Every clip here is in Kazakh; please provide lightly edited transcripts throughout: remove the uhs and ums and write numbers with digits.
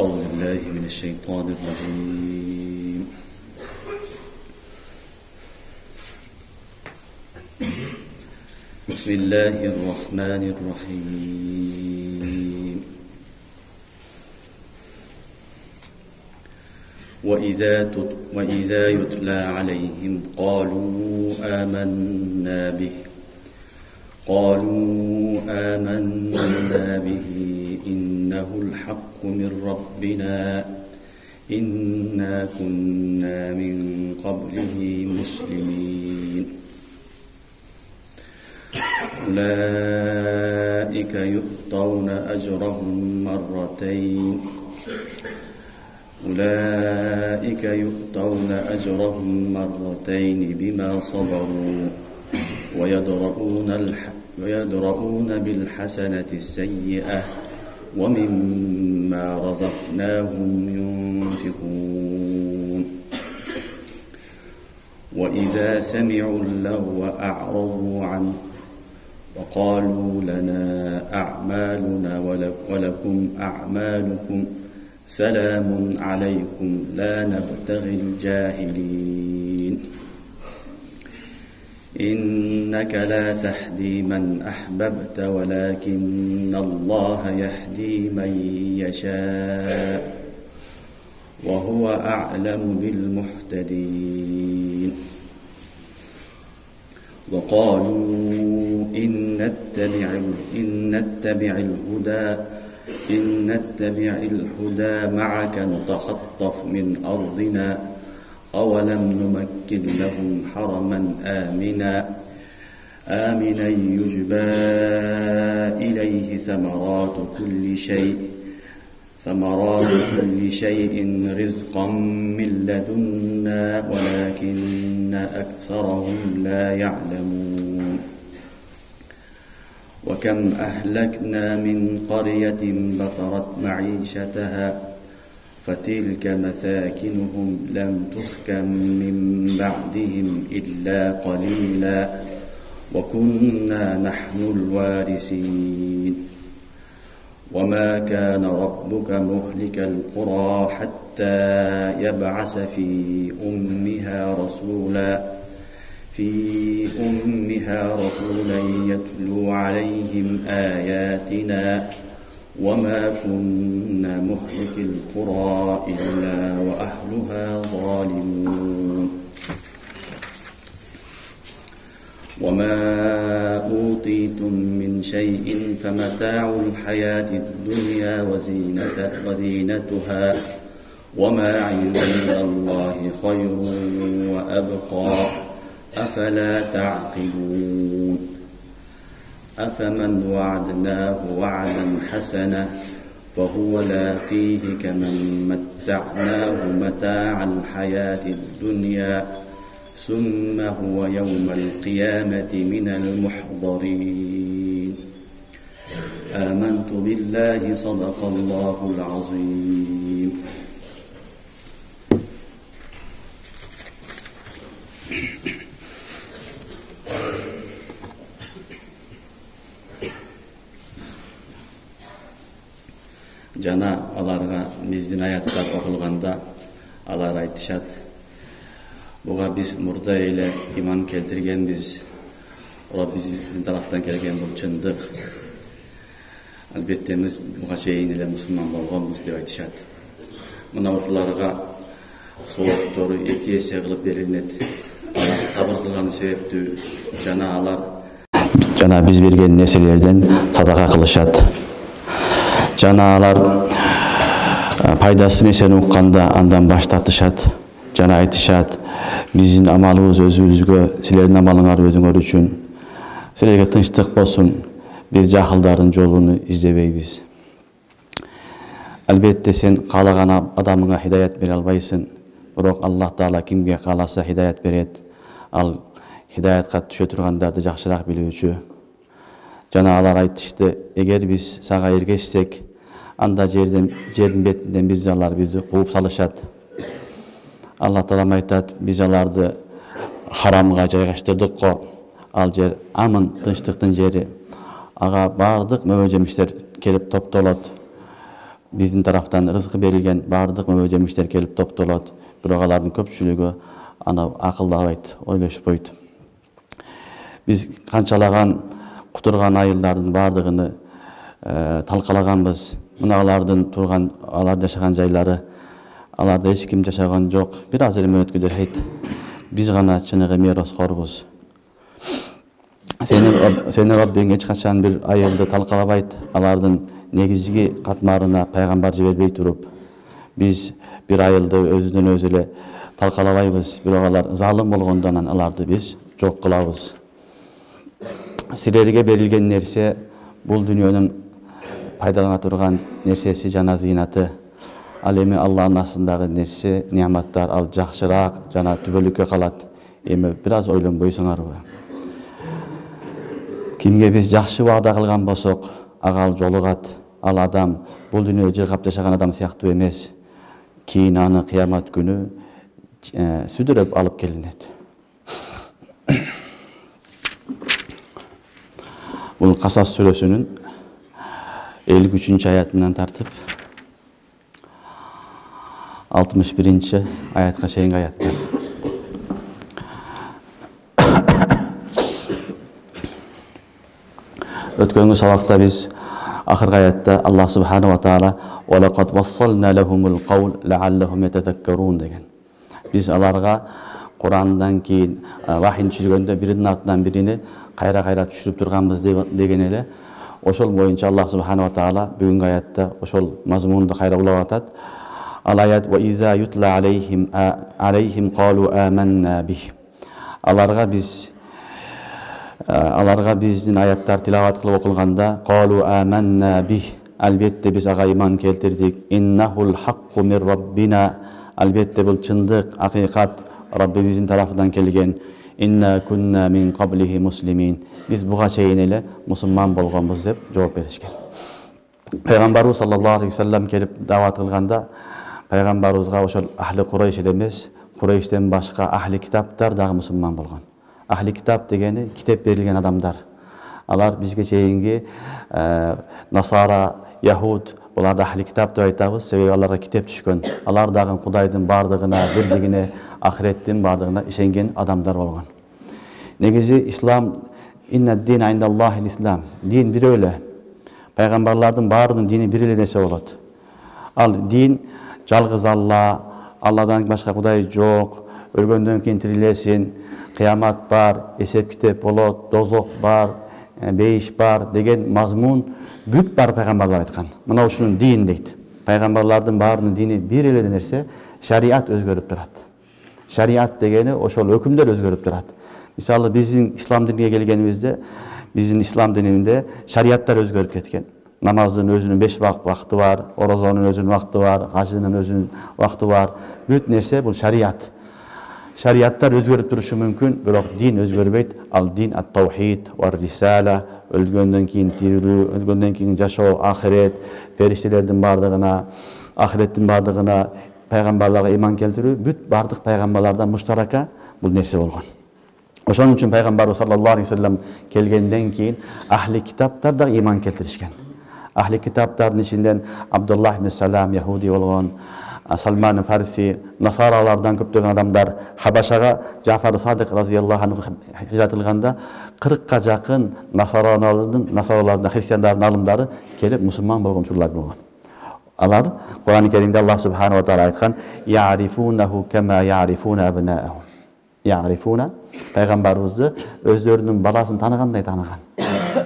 أعوذ بالله من الشيطان الرجيم. بسم الله الرحمن الرحيم. وإذا يتلى عليهم قالوا آمنا به إنه الحق من ربنا إنا كنا من قبله مسلمين. أولئك يؤتون أجرهم مرتين بما صبروا ويدرؤون بالحسنة السيئة ومما رزقناهم ينفقون. وإذا سمعوا اللغو أعرضوا عنه وقالوا لنا أعمالنا ولكم أعمالكم سلام عليكم لا نبتغي الجاهلين. إنك لا تهدي من أحببت ولكن الله يهدي من يشاء وهو أعلم بالمهتدين. وقالوا إن نتبع الهدى معك نتخطف من أرضنا أولم نمكن لهم حرما آمنا يجبى إليه ثمرات كل شيء رزقا من لدنا ولكن أكثرهم لا يعلمون. وكم أهلكنا من قرية بطرت معيشتها فتلك مساكنهم لم تسكن من بعدهم إلا قليلا وكنا نحن الوارثين. وما كان ربك مهلك القرى حتى يبعث في أمها رسولا يتلو عليهم آياتنا وما كنا مهلك القرى إلا وأهلها ظالمون. وما أوتيتم من شيء فمتاع الحياة الدنيا وزينتها وما عند الله خير وأبقى أفلا تعقلون. أفمن وعدناه وعدا حسنا فهو لاقيه كمن متعناه متاع الحياة الدنيا ثم هو يوم القيامة من المحضرين. آمنت بالله صدق الله العظيم. Жана аларга биздин аяттар окулганда алар айтышат, буга биз мурда эле иман келтиргенбиз, биздин тараптан келген бул чындык. Албетте биз буга чейин эле мусулман болгонбуз деп айтышат. Мына ушуларга соолтору 2 эсе кылып берилет. Алар сабыр кылган себептүү жана биз берген нерселерден садака кылышат. Жана алар пайдасын эсен укканда андан баш тартышат. Жана айтышат, биздин амалыбыз өзүбүзгө, силердин амалыңар өзүңөр үчүн. Силерге тынчтык болсун, биз жахылдардын жолун издебейбиз. Албетте сен каалаган адамыңа хидаят бере албайсың, бирок Аллах Таала кимге кааласа хидаят берет. Ал хидаятка түшө тургандарды жакшыраак билүүчү. Жана алар айтышты, эгер биз сага эргешсек, анда жердин бетинден бизди кууп салышат. Аллах Таала айтат, биз аларды харамга жайгаштырдык го. Ал жер амын, тынчтыктын жери. Ага бардык мөбө жемиштер келип топтолот. биздин тарафтан рызкы берилген баардык мөбө жемиштер келип топтолот. Бирок алардын көпчүлүгү аны акылдабайт, ойлошпойт. Биз канчалаган кутурган айылдардын баардыгын талкалаганбыз. Мына алардын турган, алар жашаган жайлары, аларда эч ким жашаган жок. Бир аз эле мөөнөткө жашайт. Биз гана чыныгы мероскорбуз. Сени Раббиң эч качан бир айылды талкалабайт. Алардын негизги катмарына пайгамбар жибербей туруп, биз бир айылды өзүнөн өзү эле талкалабайбыз. Бирок алар залым болгондон аларды биз жок кылабыз. Силерге берилген нерсе бул дүйнөнүн пайдалана турган нерсеси жана зыйнаты. Ал эми Аллахтын астындагы нерсе, неаматтар ал жакшыраак жана түбөлүккө калат. Эми бир аз ойлонбойсуңарбы? Кимге биз жакшы ваада кылган болсок, ага ал жолугат. Ал адам бул дүйнөдө жыргап жашаган адам сыяктуу эмес. Кийин аны кыямат күнү сүдүрөп алып келинет. Бул Касас сүрөсүнүн 53-аятынан тартып 61-аятка чейинки аяттар. Өткөнгү сабакта биз акыркы аятта Аллах субханаху ва таала "Валакад вассална лахумул каул лааллахум ятазаккарун" деген. Биз аларга Курандан кийин вахин түшүргөндө биринин артынан бирини кайра түшүрүп турганбыз деген эле. Ошол боюнча Аллах субханаху ва таала бүгүнкү аятта ошол мазмунду кайра улап атат. Ал аят "Ва иза ютла алейхим қалу аманна бих". Аларга биздин аяттар тилават кылып окулганда "Қалу аманна бих", албетте биз ага иман келтирдик. "Иннахул хакку мир раббина", албетте бул чындык, акыйкат Раббибиздин тарафынан келген. "Инна кунна мин qablihi муслимин", биз буга чейин эле мусулман болгонбуз деп жооп беришкен. Пайгамбарыбыз саллаллаху алейхи ва саллям келип дават кылганда, пайгамбарыбызга ошол ахли Курайш эле эмес, Курайштен башка ахли китаптар дагы мусулман болгон. Ахли китап дегени китеп берилген адамдар. Алар бизге чейинки насара, яхуд, буларды ахли китап деп айтабыз, себеби аларга китеп түшкөн. Алар дагы Кудайдын бардыгына, бирлигине, ахиреттин бардыгына ишенген адамдар болгон. Негизи ислам инна дин индаллахи ислам. Дин бир эле. Пайгамбарлардын баарынын дини бир эле нерсе болот. Ал дин жалгыз Алла, Алладан башка Кудай жок, өлгөндөн кийин тирилесин, кыямат бар, эсеп китеп болот, дозок бар, бейиш бар деген мазмун бүт бар пайгамбарлар айткан. Мына ушунун дин дейт. Пайгамбарлардын баарынын дини бир эле нерсе, шариат өзгөрүп турат. Шариат дегени ошол өкүмдөр өзгөрүп турат. Мисалы биздин ислам динине келгенибизде, биздин ислам дининде шариаттар өзгөрүп кеткен. Намаздын өзүнүн 5 вакыты бар, орозонун өзүнүн вакыты бар, гажынын өзүнүн вакыты бар. Бүт нерсе бул шариат. Шариаттар өзгөрүп турушу мүмкүн, бирок дин өзгөрбөйт. Ал дин ат-таухид ва рисала, өлгөндөн кийин тирилүү, өлгөндөн кийин жашоо, ахирет, фериштелердин бардыгына, ахиреттин бардыгына, пайгамбарларга иман келтирүү, бүт бардык пайгамбарлардан муштарака бул нерсе болгон. Ошон үчүн пайгамбарыбыз саллаллаху алейхи ва саллям келгенден кийин ахли китаптар да иман келтиришкен. Ахли китаптардын ичинден Абдуллах ибн Салам яхуди болгон, Салман Фарси, насаралардан көптөгөн адамдар Хабашага Жафар Садык разияллаху анху хижрат кылганда 40ка жакын насаралардын, христиандардын алымдары келип мусулман болгон учурлар болгон. Алар Куран-ы Керимде Аллах субханаху ва таала айткан: "Я'рифунаху кама я'рифуна абнаахум". Я'рифуна пайгамбарыбызды өздөрүнүн баласын таныгандай таныган.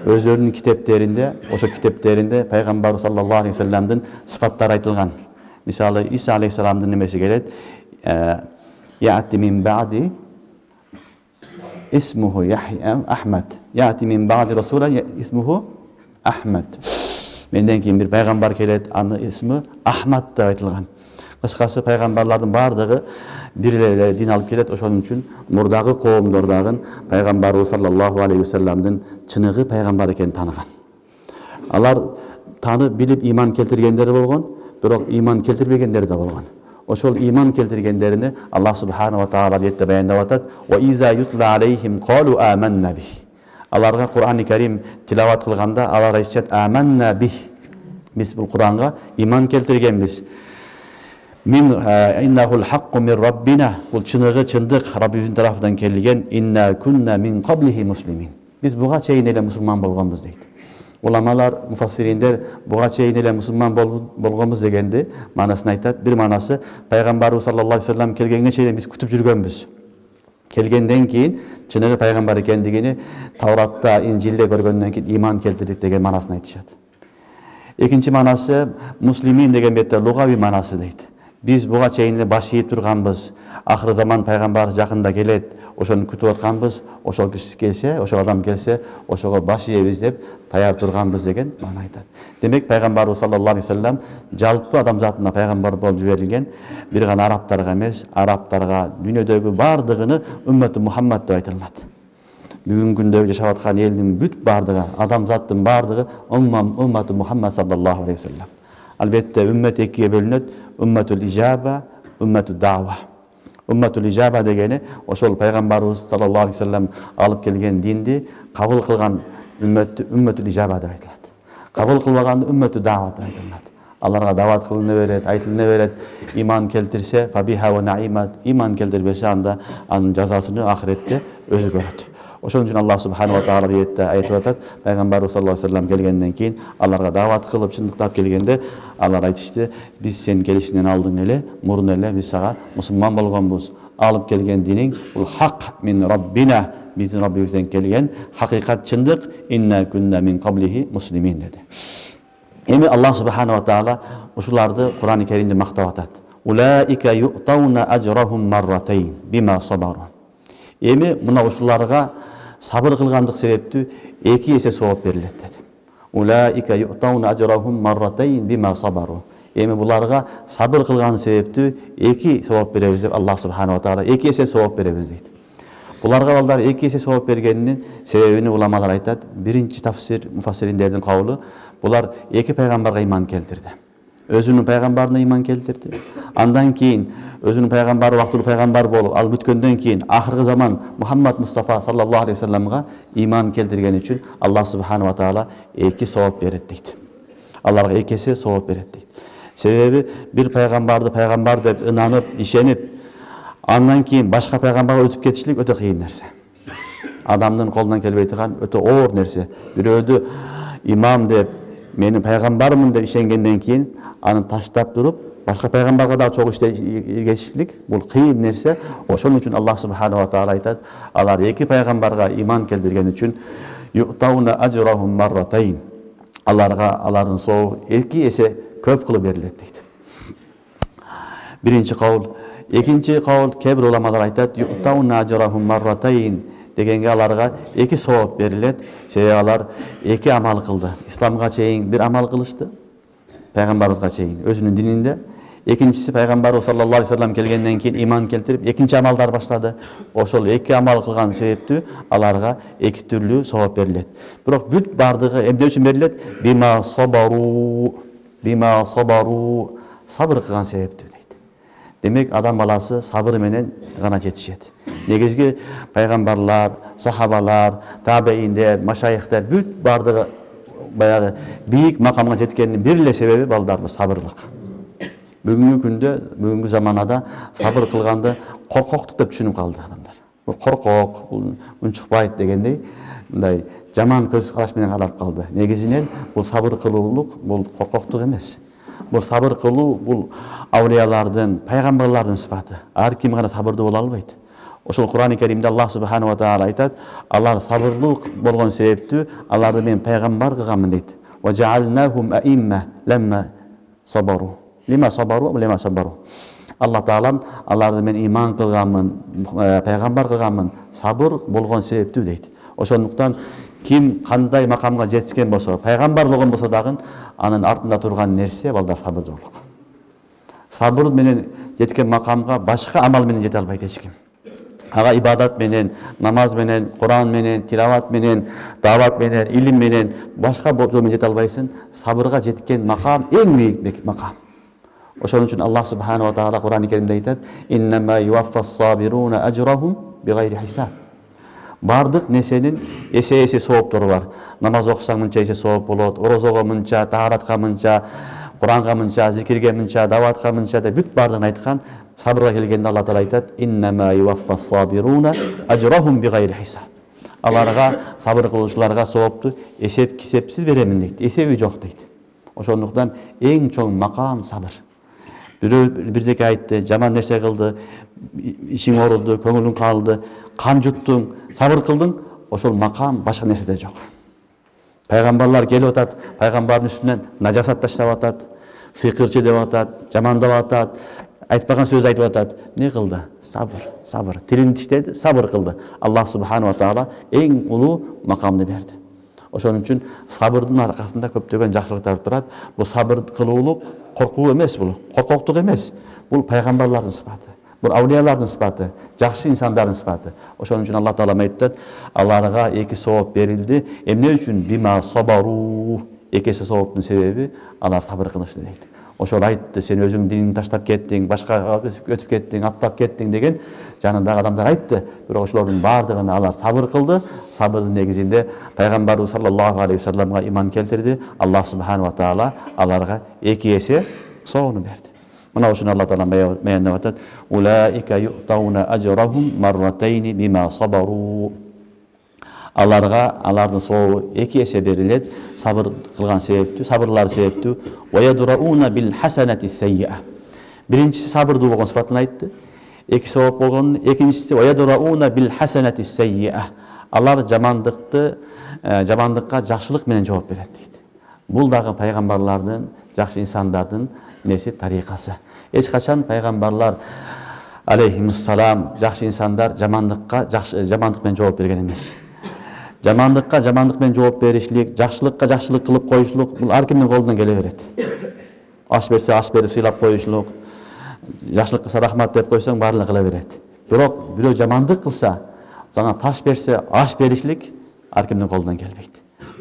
Өздөрүнүн китептеринде, ошо китептеринде пайгамбар саллаллаху алейхи ва салламдын сыфаттары айтылган. Мисалы Иса алейхиссаламдын немеси келет: "Я'ти мин ба'ди исмуху Яхья Ахмад". Я'ти мин ба'ди расула исмуху Ахмад. Менден кийин бир пайгамбар келет, аны исми Ахмад деп айтылган. Кыскасы пайгамбарлардын бардыгы бир эле дин алып келет. Ошон үчүн мурдагы коомдордагы пайгамбарыбыз саллаллаху алейхи ва салламдын чыныгы пайгамбар экенин таныган. Алар танып билип иман келтиргендер болгон, бирок иман келтирбегендер да болгон. Ошол иман келтиргендерини Аллах субханаху ва таала аятта баяндап атат: "Ва иза ютла алейхим қалу аманна бих". Аларга Куран-ы Керим тилават кылганда алар айтышат: "Аманна бих". Biz bu Kur'an'a iman keltirgenmiz. İnnahul haqqu min rabbina. Bu çınığı çındık Rabbimizin tarafından kelgen. İnna kunna min qablihi muslimin. Biz buğa çeyin ele musulman bolganbız deydi. Ulamalar, mufassirinler buğa çeyin ele musulman bolganbız degendi manasını aytat. Bir manası Peygamberimiz sallallahu aleyhi ve sellem kelgenge çeyin biz kütüp жүргөнбүz. Kelgenden keyin çınığı peygamber ekendigini Tavrat'ta, İncil'de görgönden keyin iman keltirdik degen manasını aytışat. Ekinci manası muslimin degen bette lugavi manası deydi. Biz buğa çeyinle baş yiyip durganbız. Ahir zaman peygamber jakında kelet. Oşonu kütüp atkanbız. Oşol kişi gelse, oşol adam gelse, oşoga baş yiyebиz dep tayar durganbız degen ma'na aytат. Demek peygamberimiz sallallahu aleyhi ve sellem жалпы адам zatına peygamber bolup jiberilген. Bir gana Araplarga emes, Araplarga dünyadagi bardыгыны ümmeti Muhammed dep aytılат. Бүгүнкү күндө жашап аткан элдин бүт бардыгы, адам заттын бардыгы ümmeti Muhammed sallallahu aleyhi ve sellem. Albatta ümmet ikiye bölünöt. Ümmetül icaba, ümmetül dava. Ümmetül icaba degeni oşol peygamberimiz sallallahu aleyhi ve sellem alıp kelgen dindi kabul kılgan ümmetül icaba dep aytılат. Kabul kılmagan ümmetül dava dep aytılат. Аларга дават кылына берет, айтылына берет. Иман келтирсе, фабиха ва наимат. Иман келтирбесе анда анын жазасыны ахиретте өзү көрөт. Ошон үчүн Аллах субхanahu ва таала аятта айтып атат. Пайгамбарыбыз саллаллаху алейхи ва саллям келгенден кийин аларга дават кылып чындыктап келгенде алар айтышты: "Биз сен келишиңден алдың эле, мурун эле биз сага мусулман болгонбуз. Алып келген диниң бул хак мин Раббина, биздин Раббибизден келген хакыйкат чындык. Инна кунна мин qablihi muslimin" dedi. Эми Аллах субхanahu ва таала ушуларды Кур'ан-ы Керимде мактап атат. Улаика ю'тауна ажрахум марратайн бима сабару. Эми мына ушуларга сабыр кылгандык себептүү 2 эсе сооп берилет dedi. Улаика ю'тауна ажрахум марратайн бима сабару. Эми буларга сабыр кылган себептүү 2 сооп беребиз деп Аллах субхanahu ва таала 2 эсе сооп беребиз дейт. Буларга балдар 2 эсе сооп бергенинин себебини уламалар айтат. Биринчи тафсир муфассириндердин кабылы булар 2 пайгамбарга иман келтирди. Өзүнүн пайгамбарына иман келтирди. Андан кийин өзүнүн пайгамбары вактылуу пайгамбар болуп, ал бүткөндөн кийин ахыркы заман Мухаммад Мустафа саллаллаху алейхи ва салламга иман келтирген үчүн Аллах субхanahu ва таала 2 сооп берет дейт. Аларга 2 эсе сооп берет дейт. Себеби бир пайгамбарды пайгамбар деп ынанып, ишенип, андан кийин башка пайгамбарга өтүп кетишлик өтө кыйын нерсе. Адамдын колунан келбей турган өтө оор нерсе. Бирөөдү имам деп, менин пайгамбармын деп ишенгенден кийин аны таштап туруп, башка пайгамбарга да чогуу эргешишлик бул кыйын нерсе. Ошон үчүн Аллах субхanahu ва таала айтат: алар 2 пайгамбарга иман келтирген үчүн ю'тауна ажрахум марратайн. Аларга алардын соогу 2 эсе көп кылып берилет дейт. Биринчи кабыл. Экинчи кабыл кебир уламалар айтат: ю'тауна ажрахум марратайн дегенге аларга 2 сооп берилет. Себеби алар 2 амал кылды. Исламга чейин бир амал кылышты. Пайгамбарыбызга чейин өзүнүн дининде. Экинчиси пайгамбарыбыз саллаллаху алейхи ва саллям келгенден кийин иман келтирип, экинчи амалдар баштады. Ошол 2 амал кылган себептүү аларга 2 түрлүү сооп берилет. Бирок бүт бардыгы эмне үчүн берилет? Бима сабару, сабыр кылган себептүү дейт. Демек адам баласы сабыр менен гана жетишет. Негизги пайгамбарлар, сахабалар, табеиндер, машайихтер бүт бардыгы баягы бийик макамга жеткенин бир эле себеби балдар сабырлык. Бүгүнкү күндө, бүгүнкү заманада сабыр кылганды коркоктук деп түшүнүп калды адамдар. Бул коркок, бул унчукпайт дегендей мындай жаман көз караш менен карап калды. Негизинен бул сабыр кылуулук, бул коркоктук эмес. Бул сабыр кылуу бул аулиялардын, пайгамбарлардын сыфаты. Ар ким гана сабырдуу боло албайт. Ошол Кур'ан-ы Керимде Аллах субхanahu ва таала айтат: алар сабырлуу болгон себептүү аларды мен пайгамбар кылганмын дейт. Ва жаалнахум аимма ламма сабару. Лима сабару, лима сабару. Аллах таалам аларды мен иман кылганмын, пайгамбар кылганмын, сабыр болгон себептүү дейт. Ошондуктан ким кандай макамга жеткен болсо, пайгамбар болгон болсо дагы анын артында турган нерсе балдар сабырдуулук. Сабыр менен жеткен макамга башка амал менен жете албайт эч ким. Ага ибадат менен, намаз менен, Кур'ан менен, тилават менен, дават менен, илим менен, башка жол менен жете албайсың. Сабырга жеткен макам эң бийик макам. Ошон үчүн Аллах субхanahu ва таала Кур'ан-ы Керимде айтат: "Иннама юваффас сабируна ажрахум бигайри хисаб." Бардык нерсенин эсе сооптору бар. Намаз окусаң мынча эсе сооп болот, орозого мынча, тааратка мынча, Куранга мынча, зикирге мынча, даватка мынча деп бүт бардыгын айткан. Сабырга келгенде Алла Таала айтат: "Иннама юваффас сабируна ажрахум бигайри хисаб." Аларга, сабыр кылуучуларга соопту эсеп-кисепсиз беремин дейт. Эсеби жок дейт. Ошондуктан эң чоң макам сабыр. Бирөө бирдеке айтты, жаман нерсе кылды, ишиң ооруду, көңүлүң калды, кан жуттуң, сабыр кылдың, ошол макам башка нерседе жок. Пайгамбарлар келип атат, пайгамбардын үстүнөн нажасат таштап атат, сыйкырчы деп атат, жамандап атат, айтпаган сөз айтып атат. Не кылды? Сабыр. Тилин тиштеди, сабыр кылды. Аллах субхану ва таала эң улуу макамды берди. Ошон үчүн сабырдын аркасында көптөгөн жакшылыктар турат. Бул сабыр кылуулук коркуу эмес, бул коркоктук эмес. Бул пайгамбарлардын сыпаты. Бул аулиялардын сыпаты, жакшы инсандардын сыпаты. Ошон үчүн Аллах Таала айтат: "Аларга эки сооп берилди. Эмне үчүн? Бима сабару." Эки сооптун себеби алар сабыр кылышты дейт. Ошол айтты, сен өзүң динин таштап кеттиң, башка өтүп кеттиң, аптап кеттиң деген жанындагы адамдар айтты. Бирок ошолордун бардыгына алар сабыр кылды. Сабырдын негизинде пайгамбарыбыз саллаллаху алейхи ва салламга иман келтирди. Аллах субхану ва таала аларга эки эсе соону берди. Мына ушуну Алла Таала баяндап атат: "Улаика ю'тауна ажрахум марратайни бима сабару." Алардын сообу эки эсе берилет, сабыр кылган себептүү, сабырлар себептүү. "Ва ядрауна бил хасанати саййа." Биринчиси сабырдуу болгон сыпатын айтты. Эки сооп болгон, экинчиси "Ва ядрауна бил хасанати саййа." Алар жамандыкка жакшылык менен жооп берет дейт. Бул дагы пайгамбарлардын, жакшы инсандардын неси тарикасы. Эч качан пайгамбарлар алейхимуссалам, жакшы инсандар жамандык менен жооп берген эмес. Жамандыкка жамандык менен жооп беришлик, жакшылыкка жакшылык кылып коюшлук бул ар кимдин колунан келе берет. Аш берсе аш берип сыйлап коюшлук, жакшылык кылса рахмат деп койсоң баарын кыла берет. Бирок бирөө жамандык кылса, жана таш берсе аш беришлик ар кимдин колунан келбейт.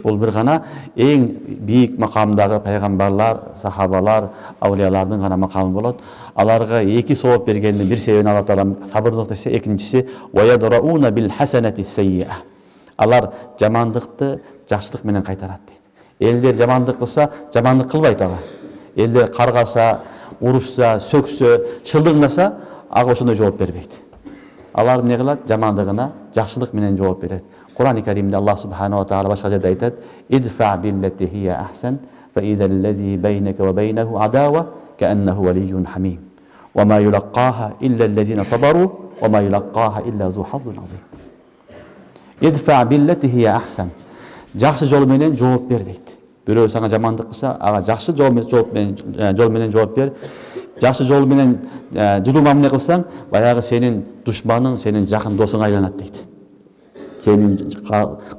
Бул бир гана эң бийик макамдагы пайгамбарлар, сахабалар, аулиялардын гана макамы болот. Аларга эки сооп бергендин бир себебин Алла Таала сабырдык десе, экинчиси "Ва ядрауна бил хасанати саййа." Алар жамандыкты жакшылык менен кайтарат дейт. Элдер жамандык кылса, жамандык кылбайт ага. Элдер каргаса, урушса, сөксө, чылдыңдаса, ага ошондой жооп бербейт. Алар эмне кылат? Жамандыгына жакшылык менен жооп берет. Кур'ан-ы Каримде Аллах субхану ва таала башка жерде айтат: "Идфа биллати хия ахсан, фа изаллази байнака ва байнаху адава кааннаху валиyyun хамим. Ва ма юлаккаха илля аллазина сабару, ва ма юлаккаха илля зу хаззин азим." Идфа биллати хия ахсан. Жакшы жол менен жооп бер дейт. Бирөө сага жамандык кылса, ага жакшы жол менен жооп бер. Жакшы жол менен жылуу мамиле кылсаң, баягы сенин душманың, сенин жакын досуңа айланат дейт. Сенин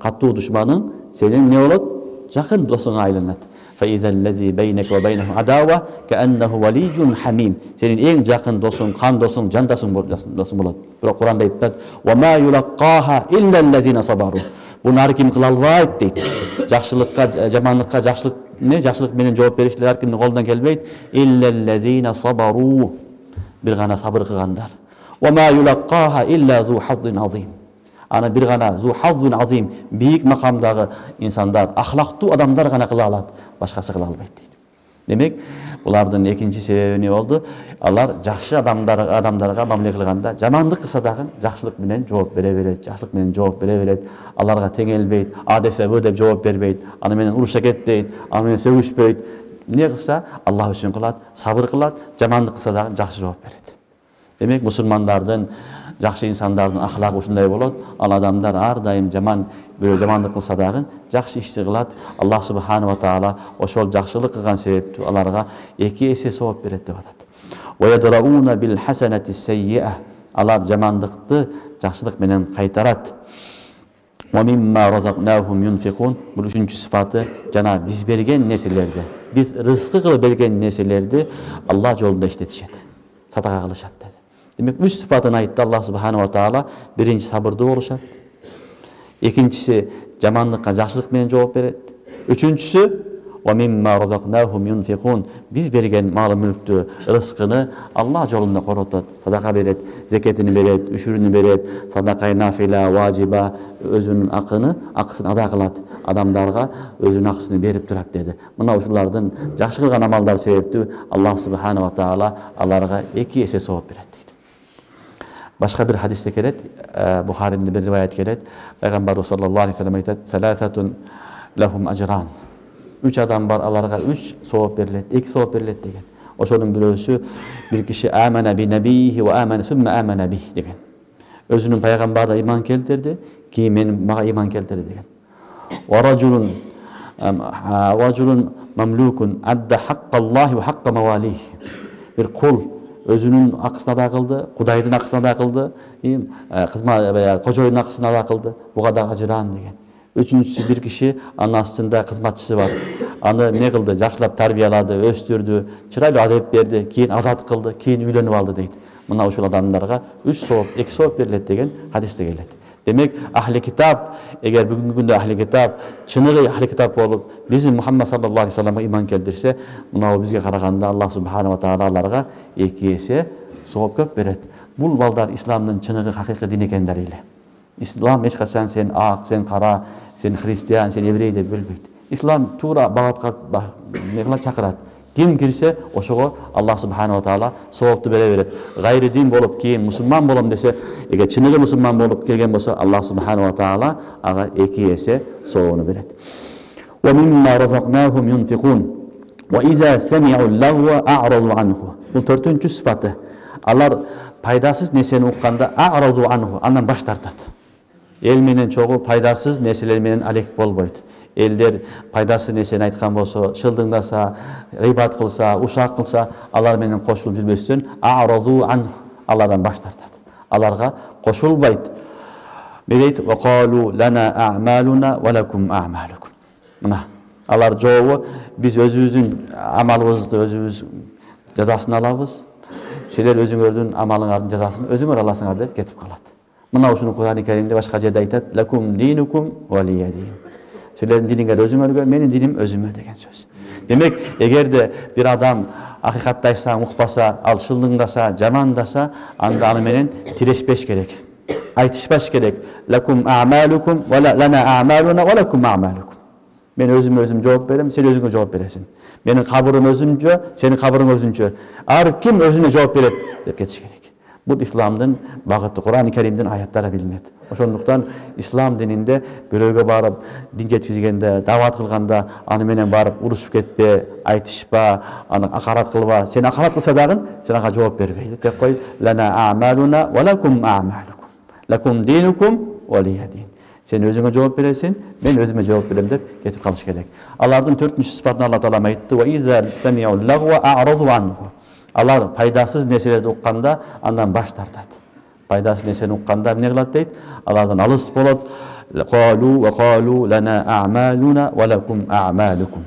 катуу душманың сенин не болот? Жакын досуңа айланат. Fa izallazi baynaka wa baynahu adawa ka'annahu waliyyun hamim. Senin en жакын досуң, кан досуң, жандасың болот. Бирок Куранда айтат: "Wa ma yulaqaha illa allazina sabaru." Буну ар ким кыла албайт дейт. Жакшылыкка, жамандыкка жакшылык менен жооп беришлер ар кимдин колунан келбейт. Illa allazina sabaru. Бир гана сабыр кылгандар. Wa ma yulaqaha illa zu hazzin azim. Аны бир гана зу хаззун азим, бийик макамдагы инсандар, ахлактуу адамдар гана кыла алат, башкасы кыла албайт дейт. Демек, булардын экинчи себеби эмне болду? Алар жакшы адамдарга мамиле кылганда, жамандык кылса дагы жакшылык менен жооп бере берет, жакшылык менен жооп бере берет. Аларга теңелбейт, а десе бу деп жооп бербейт, аны менен уруша кетпейт, аны менен сөгүшпөйт. Эмне кылса, Аллах үчүн кылат, сабыр кылат, жамандык кылса дагы жакшы жооп берет. Демек, мусулмандардын, жакшы инсандардын ахлагы ушундай болот. Ал адамдар ар дайым бирөө жамандык кылса дагы жакшы ишти кылат. Аллах субхану ва таала ошол жакшылык кылган себептүү аларга эки эсе сооп берет деп атат. Ва ядрауна бил хасанати саййа. Алар жамандыкты жакшылык менен кайтарат. Ва мимма разакнахум юнфикун. Бул үчүнчү сыфаты жана биз берген нерселерди, биз рызкы кылып берген нерселерди Аллах жолунда иштетишет, садака кылышат dedi. Demek üç sıfatını ayıttı Allah subhanahu wa ta'ala. Birinci sabırda oluşat. İkincisi jamanlıkka jakşılık menен жооп берет. Üçüncüsü وَمِمَّا رَزَقْنَاهُمْ يُنْفِقُونَ. Biz bergen malı mülktü, rızkını Allah yolunda korutat. Sadaka beret, zeketini beret, üşürünü beret, sadaka nafila, vaciba, özünün akısını ada kılat. Adamlarga özünün akısını berip durat dedi. Mına uşulardan жақсы kılgan amallar sebepti Allah subhanahu wa ta'ala alarga 2 есе sowap beret deydi. Başka bir hadiste kelet, Buhari'nde bir rivayet kelet. Peygamber sallallahu aleyhi ve sellem aytat: "Salasatun lahum ajran." 3 adam var, alarga 3 sowap berilet, 2 sowap berilet degen. Oşonun birösü bir kişi amana bi nabiyhi ve amana sümme amana bih degen. Özünün peygamberine iman keltirdi, ki men maga iman keltirdi degen. Ve raculun mamlukun adda hakkallahi ve hakka mavalih. Bir kul özünün akısına da kıldı, Kudaydın akısına da kıldı, kojoyun akısına da kıldı. Bu kadar acıran degen. Üçüncüsü bir kişi anasında kızmatçısı var. Anı ne kıldı? Жақсылап tarbiyaladı, östürdü, çıraylı adep verdi, keyin azat kıldı, keyin үйlenip aldı deydi. Mına uşul adamlarga 3 sowap, 2 sowap berilet degen hadiste gelет. Demek ahli kitap, eğer bugünkü günde ahli kitap, çınığı ahli kitap olup bizim Muhammed sallallahu aleyhi ve sellem'e iman keldirse, mına bizge karaganda Allah subhanahu wa ta'alalarga 2 есе sowap köp beret. Bul balдар İslam'ın çınığı hakiki din ekenleriyle. İslam hiç kaçan sen ak, sen kara, sen Hristiyan, sen evrey de bölbeydi. İslam tuğra bağatqa meğla çakırat. Kim girse oşogo Allah subhanahu wa ta'ala sowapты bere beret. Gayri din bolup keyin musulman bolom dese, eger çınığı musulman bolup kelgen bolsa Allah subhanahu wa ta'ala aga 2 есе sowabını beret. Ve mimma razaqnahum yunfiqun. Ve iza sami'u lahwa a'radu anhu. Bu 4-cü sıfatı. Alar paydasız neseni uqqanda a'radu anhu, andan baş tartat. El menen çoğu paydasız neseler menen alek bolboydu. Elder paydasız neseni aytkan bolsa, şıldыңдаса, gıйбат kılsa, uşak kılsa, alar menen koşulup жүрбөстөн a'radu anhu, alardan baş tartat. Alarga koşulbaydı. Medeyt ve qalu lana a'maluna ve lakum a'malukum. Mına alar çoğu biz özümüzün amalımızды özümüz cazasını alabız. Sizler özüңөрдүn amalыңардын жазасын өзүңөр аласыңар деп кетип калат. Мына ушуну Кур'an-ı Kerim'de başka жерде айтат: "Lakum dinukum waliya din." Sizlerin diniңер өзүңөргө, менин диним өзүмө деген söz. Demek eğer de bir adam hakikattaysa, mukbasa, al şıldыңдаса, jamandasa, anda anı menen tireşpeş gerek. Aytışbaş gerek. Lakum a'malukum ve lana a'maluna ve lakum a'malukum. Men özüm жооп берем, sen özüңө жооп бересиң. Menin kabırım özünce, senin kabırın özünce. Ar kim özüne cevap verir dep ketiş gerek. Bu İslam'dan bağıtı Kur'an-ı Kerim'den ayetlara bilinet. Oşonluktan İslam dininde biröge barıp din yetkizgende, davat kılganda anı menen barıp uruşup ketpe, aytışpa, anı akarat kılba. Sen akarat kılsa dağın, sen aka cevap vermeydi. Tek koy, lana a'maluna ve lakum a'malukum. Lakum dinukum ve liya din. Sen özüne cevap veresin, ben özüme cevap verem dep ketip kalış gerek. Alardan 4-cü sıfatını Allah Teala aytты: "Ve iza sami'u lagwa a'radu anhu." Alar paydasız neselerdi uqqanda andan baş tartat. Paydasız neseni uqqanda ne kılat deyt? Alardan alыс bolat. Qalu lana a'maluna ve lakum a'malukum.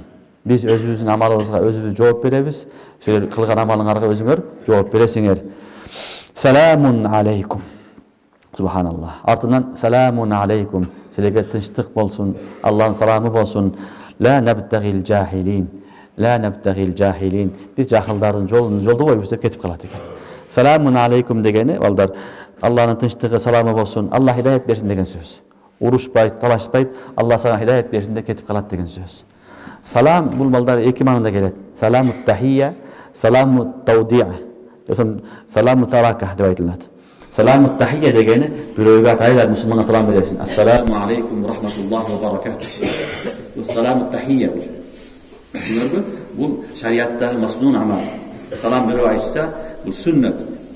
Biz özümüzün amalımızga özümüz cevap berебиз. Sizler kılgan amalыңарга özüңөр cevap beresiңер. Selamun aleykum. Subhanallah. Ardından selamun aleykum. Sizlerge tinçlik bolsun. Allah'ın salamı bolsun. La nebtagil cahilin. La nebtagil cahilin. Biz cahildarın yolda koyup dep ketip kalat eken. Selamun aleykum degeni balдар Allah'ın tinçligi, salamı bolsun. Allah hidayet bersin degen söz. Uruşpayt, talaşpayt, Allah sana hidayet bersin dep ketip kalat degen söz. Salam bul balдар 2 manada gelet. Salamut tahiyya, salamut tawdi'a. Salamut tarakah dep aytılат. Salamut tahiyya degeni biröge ataylar musulmana salam beresin. Assalamu aleykum ve rahmetullahi ve berekatuh. Bu salamut tahiyya. Bu şariattagi masnun amal. Salam berip aytsa bu sünnet.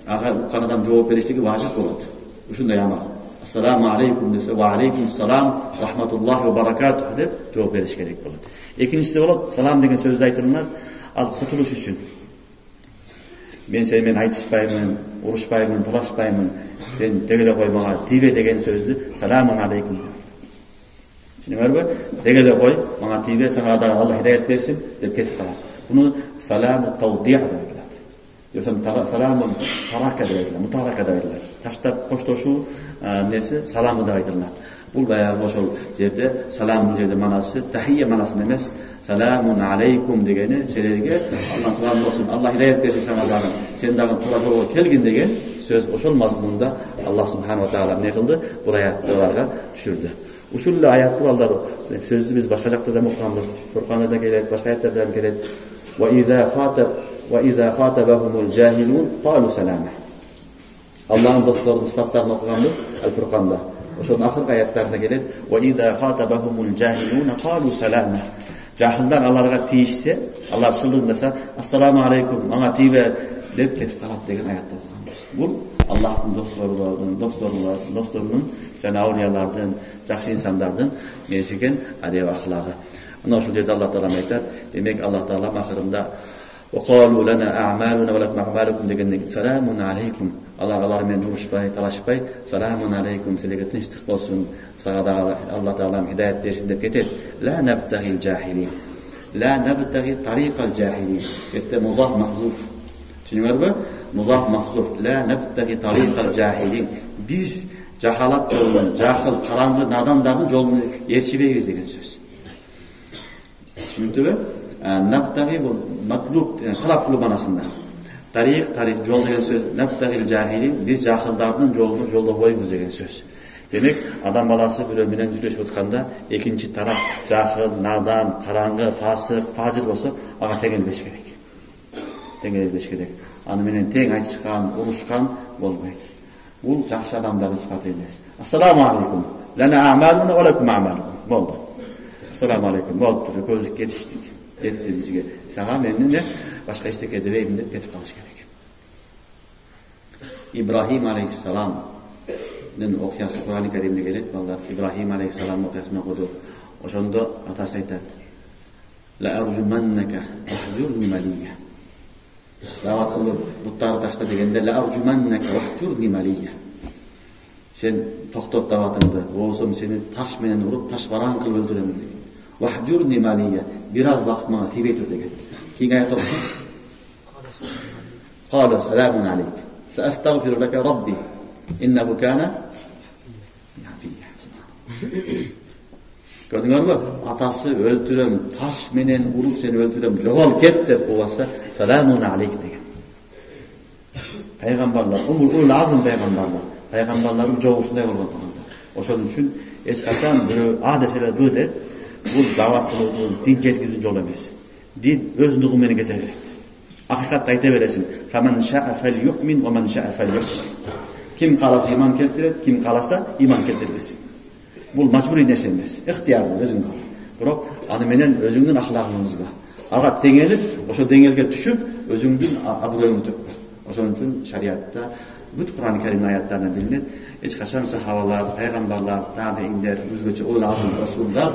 Aga uqqan adam cevap berişligi vacip bolat. Uşunday amal. Assalamu aleykum dese ve aleykumselam rahmetullahi ve berekatuh dep cevap beriş gerek bolat. Ekinchisi bolat, salam degen sözdü aytılınlar al kutuluş üçün. Ben seninle aytışpayman, uruşpayman, talaşpayman. Sen tegele koy bana tibe degen sözdü selamun aleykum. Şimdi var mı? Tegele koy bana tibe, sana da Allah hidayet versin dep ketip kalat. Bunu salamut tawdi'a deydiler. Yoksa salamun taraka deydiler, mutaraka deydiler. Taşta koştoşu nesi salamı da aytılınat. Бул баягы ошол жерде салам жерде манасы тахия манасында эмес, саламун алейкум дегени силерге Аллах салам болсун, Аллах хидayet берсин сага дагы, сен дагы туура жолго келгин деген сөз ошол мазмунда Аллах субхана ва таала эмне кылды? Бул аятты аларга түшүрдү. Ушул эле аят туралар сөздү биз башка жакта да окуганбыз. Фурканда да келет, башка аяттарда да келет. Wa iza khatabahumul jahilun qalu salama. Allah'ın dostlarının sıfatlarını okuganбыз Al-Furqanda. Ошонун акыркы аяттарында келет. Wa iza khatabahumul jahilun qalu salama. Жахилдар аларга тийишсе, алар шылдырдаса, ассаламу алейкум, мага тийбе деп кетип калат деген аятты окуганбыз. Бул Аллахтын досторунун жана аулиялардын, жакшы инсандардын несі экен, адеп ахлагы. Мына ушул жерде Аллах Таала айтат, демек Аллах Таала акырында وقالوا لنا أعمالنا ولكم أعمالكم دегенде саламун алейкум. Алар менен урушпай, талашпай, саламун алейкум, силерге тынчтык болсун, сага да Аллах Таала хидayet берсин деп кетет. Ла набтагил жахилин. Ла набтаги тарикал жахилин. Кетте музаф махзуф. Түшүнүңөрбү? Музаф махзуф. Ла набтаги тарикал жахилин. Биз жахалат жолун, жахыл, караңгы надандардын жолун ээрчибейбиз деген сөз. Түшүнүктүбү? Nabtaghi bu matlub, talab kılу manasında. Tarih yol деген söz. Nabtaghil jahilin, biz jahildarның жолunu жолда koyumuz деген söz. Demek adam balası bir ömründen yürüyüş otkanda ikinci taraf jahil, nadan, karangı, fasık, fajir bolsa aga teңелбеш керек. Teңелбеш керек. Аны менен тең айтышкан, урушкан болбойт. Бул жакшы адамдардын сыфаты эмес. Ассаламу алейкум. Лана а'малуна ва лакум а'малукум. Болду. Ассаламу алейкум. Болду. Көз кетиштик. Etti bizge. Sana menimle başka istek edeyim de ketip kalış gerek. İbrahim Aleyhisselam'ın okuyası Kur'an-ı Kerim'de gelet ballar. İbrahim Aleyhisselam'ın okuyasını okudu. O sonunda atası aytat. La ercumanneke vahcurni maliyye. Davat kılıp butları taşta degende la ercumanneke vahcurni maliyye. Sen toktot davatındı. Oğuzum seni taş menen vurup taş varan kılıp öldürelim dedi. Vahjurni maliyye. Biraz vakit bana tibet ödegen. Kim ayet okusun? Kâle selamun aleyk. Seestağfiru leke Rabbi. İnnehu kâne hafiyye. Gördüңөр mü? Atası öldürem, taş menen urup seni öldürem, jogol ket dep bolsa selamun aleyk degen. Peygamberler, ulul azım peygamberler. Peygamberlerin jogusундай болгон. Ошон үчүн эч качан бирөө адеселер быдет. Bu davat kılıdığın, din yetkizin yol emez. Din öz nüğümeni getirir. Hakikatte ayta veresin. فَمَنْ شَاءَ فَلْيُؤْمِنْ وَمَنْ شَاءَ فَلْيُؤْمِنْ. Kim kalasa iman keltirir, kim kalasa iman keltirmesin. Bu mecburi nesi emez. İhtiyarlı, özün kal. Bırak, anı menen özüngün ahlakınız var. Ağa dengelip, oşo dengelge düşüp, özüngün abroyunu tökme. Oşonun için şariatta, bütün Kur'an-ı Kerim'in ayetlerine bilinir. Hiç kaçan sahabalar, peygamberler, tabiinler, özgöçü, oğlazım, Resullar,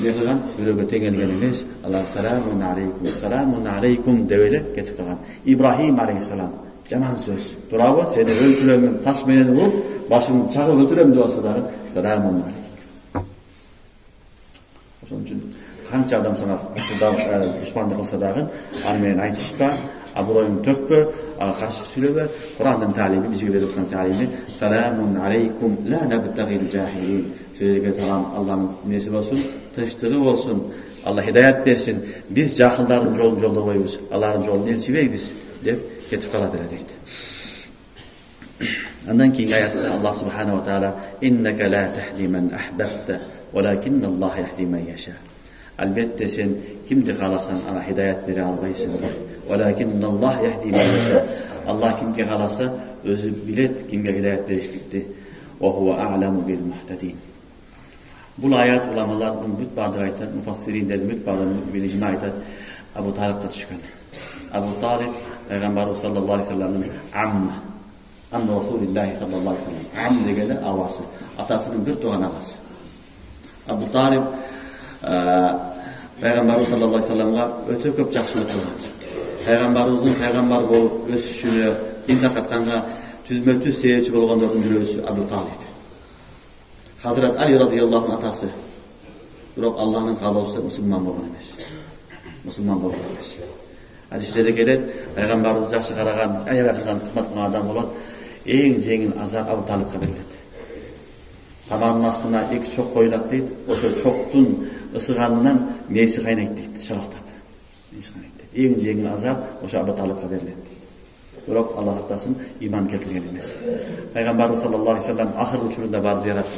ne kılgan? Bölöge teңелген emez. Allah salamun aleykum devele ketip kalgan. İbrahim aleyhisselam. Jaman söz. Durabı, seni öldüremem, taş menen vurup, başını çakıp öldüremem diyorsa da salamun aleykum. Onun için kança adam sana düşmanlık kılsa da anı menen aytışpa, abroyunu tökpö, karşı söylebe, Kur'an'dan talimi, bizi verip tutan talimi, salamun aleykum, la nabtagil jahilin. Sizlerge talan Allah'ın nesi olsun, tıştırı olsun, Allah hidayet versin, biz cahildarın yolda koyuz, Allah'ın yolunu elçibeybiz, deyip ketip kaladır edeydi. Ondan ki ayette Allah subhanahu wa ta'ala, inneke la tehdi men ahbabte, velakinne Allah yehdi men yaşa. Elbette sen kimdi kalasan ana hidayet veri albaysın. Velakinne Allah yehdi men yaşa. Allah kimge kalasa özü bilet kimge hidayet verişlikti. Ve huve a'lemu bil muhtedin. Bu ayet ulamaların büt bardır ayet, mufassirinlerin büt bardır bilicime ayet Abu Talib'de düşkün. Abu Talib, Peygamber sallallahu aleyhi ve sellem'in amma Resulullah sallallahu aleyhi ve sellem. Am degeli avası. Atasının bir doğan ağası. Abu Talib, Peygamber sallallahu aleyhi ve sellem'e öte köp жақсылық kılgan. Peygamberimizin peygamber bolup ösüşünü, intak atkanга tüzme-tüz seyirci bolgandardын biri Abu Talib. Hazret Ali radıyallahu anh atası. Biroq Allah'ın kalausu Müslüman bolgan emes. Müslüman bolgan emes. Hadislerde gelet, Peygamberimiz жақсы karagan, ayağa kılgan, kısmat kılgan adam bolat, en jengil azap Abu Talib'e verilet. Тамагынын астына 2 чок коюлат дейт. Ошо чоктун ысыганынан мээси кайнайт дейт, шарактап. Мээси кайнайт дейт. Эң жеңил азап ошо Абу Талибке берилет дейт. Бирок Аллах сактасын, иман келтирген эмес. Пайгамбарыбыз саллаллаху алейхи вассалам акыркы учурунда барып жаратты.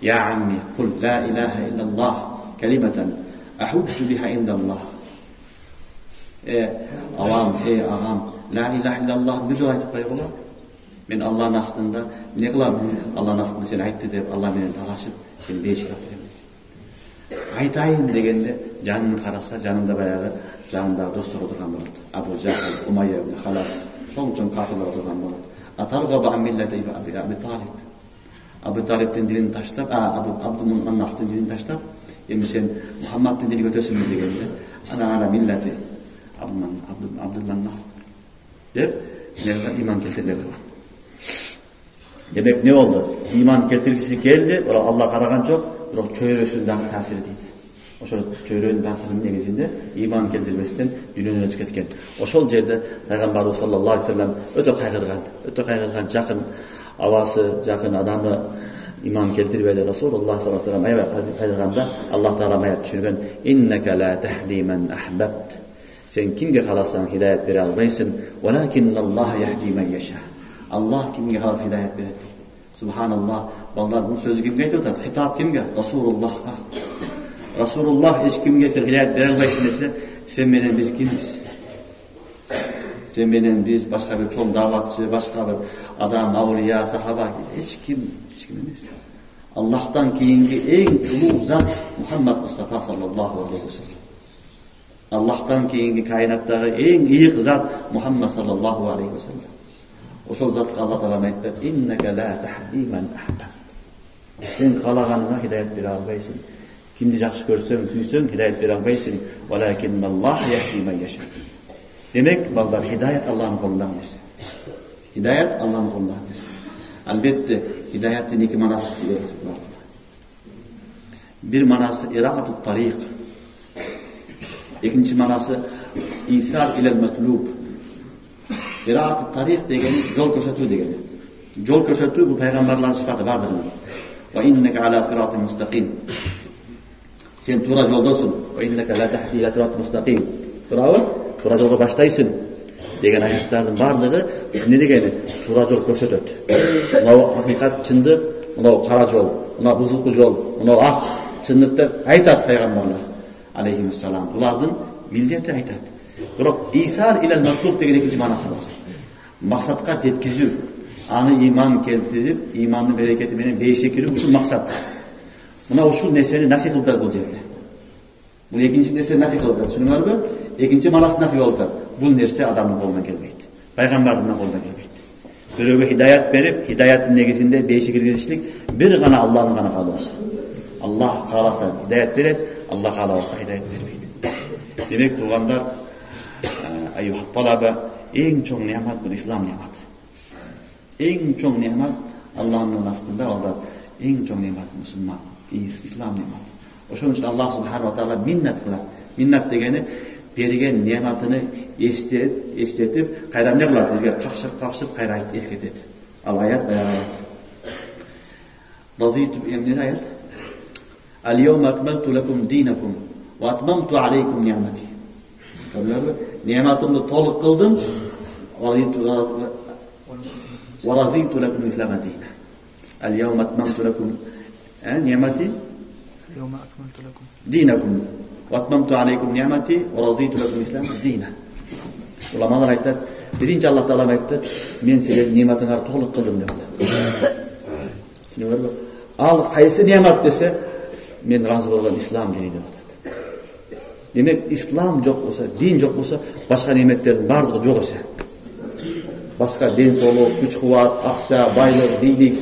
Я амми, кул ла илаха иллаллах калиматан ахуджу биха индаллах. Авам, агам, ла илаха иллаллах бир жол айтып койгула. Мен Аллахтын астында эмне кылам? Аллахтын астында сен айтты деп Аллах менен талашып, сен бешик алып берем. Айтайын дегенде жанын караса, жанында баягы жанында достор отурган болот. Абу Жахл, Умайя ибн Халаф, чоң кафирлер отурган болот. Атарга милләте Аби Талиб. Абу Талибтин динин таштап, Абдул Маннафтын динин таштап, эми сен Мухаммадтын динин өтөсүңбү дегенде, ана милләте Абдул Маннаф деп иман келтирбей койгон. Демек не болду? Иман келтиргиси келди, бирок Алла караган жок, бирок чөйрөсүнүн дагы таасири дейт. Ошо чөйрөнүн таасиринин негизинде иман келтирбестен дүйнөдөн өтүп кеткен. Ошол жерде Пайгамбарыбыз саллаллаху алейхи вассалам өтө кайгырган жакын авасы, жакын адамы иман келтирбейди. Расулуллах саллаллаху алейхи вассалам кайгырганда Аллах таала аят түшүргөн: "Иннека ла тахди ман ахбабт." Сен кимге кааласаң хидаят бере албайсың. "Валакинналлаха яхди ман яша." Аллах кимге кааласа хидаят берет. Субханаллах. Балдар бул сөзү кимге айтып атат? Хитап кимге? Расулуллахка. Расулуллах эч кимге сен хидаят бере албайсың десе, сен менен биз кимбиз? Сен менен биз башка бир чоң даватчы, башка бир адам, аулия, сахаба, эч ким эмес. Аллахтан кийинки эң улуу зат Мухаммад Мустафа саллаллаху алейхи вассалам. Аллахтан кийинки кайнаттагы эң ийик зат Мухаммад саллаллаху алейхи вассалам. Ошол затка Аллах таала айтты: "Иннека ла тахди ман ахбабт." Сен каалаганыңа хидаят бере албайсың. Кимди жакшы көрсөң, сүйсөң хидаят бере албайсың. "Валакинналлаха яхди ман яша." Демек, балдар, хидаят Аллахтын колунда эмес. Хидаят Аллахтын колунда эмес. Албетте, хидаяттын эки манасы бар. Бир манасы ираату тарик. Экинчи манасы исар илел матлуб. Ираату тарик дегени жол көрсөтүү дегени. Жол көрсөтүү бул пайгамбарлардын сыпаты бардыгы. Ва иннека ала сиратин мустaqim. Сен туура жолдосуң. Ва иннека ла тахди ила сиратин мустaqim. Туурабы? Туура жолго баштайсың деген аяттардын бардыгы эмне дегени? Туура жол көрсөтөт. Мына акыйкат, чындык, мына кара жол, мына бузулку жол, мына ак чындык деп айтат пайгамбарлар алейхиссалам. Булардын милдети айтат. Бирок исар илел матлуб деген экинчи манасы бар. Максатка жеткизүү, аны иман келтирип, имандын берекети менен бейшекирүү ушул максат. Мына ушул нерсени нафи кылып бул жерде. Бул экинчи нерсе нафи кылып, түшүнүңөрбү? Экинчи манасы нафи болду. Бул нерсе адамдын колунан келбейт. Пайгамбардын колунан келбейт. Бирөөгө хидаят берип, хидаяттын негизинде бейши киргизишлик бир гана Аллахтын гана каалоосу. Аллах кааласа хидаят берет, Аллах каалабаса хидаят бербейт. Демек, туугандар, айюха талаба, эң чоң неамат бул ислам неаматы. Эң чоң неамат Аллахтын астында алда эң чоң неамат мусулман, ислам неаматы. Ошон үчүн Аллах субханаху ва таала миннат кылат. Миннат дегени берген неаматыны эстетип, кайра эмне кылат? Бизге какшып кайра эскертет. Ал аят баягы аят. Разиту эмне аят? Al-yawma akmaltu lakum dinakum wa atmamtu alaykum ni'mati. Ni'matımды толук кылдым. Wa raditu lakum al-islam dinan. Al-yawma atmamtu lakum ni'mati. Al-yawma akmaltu lakum dinakum wa atmamtu alaykum ni'mati wa raditu lakum al-islam dinan. Ulamalar aytат, биринчи Аллах Таала айтты, мен силердин неmatыңарды толук кылдым деп атат. Түшүнүңөрбү? Ал кайсы неамат десе, мен разы болгон ислам дини деп атат. Демек, ислам жок болсо, дин жок болсо, башка неметтердин бардыгы жок эсе. Башка ден соолук, күч кубат, акча, байлык, бийлик,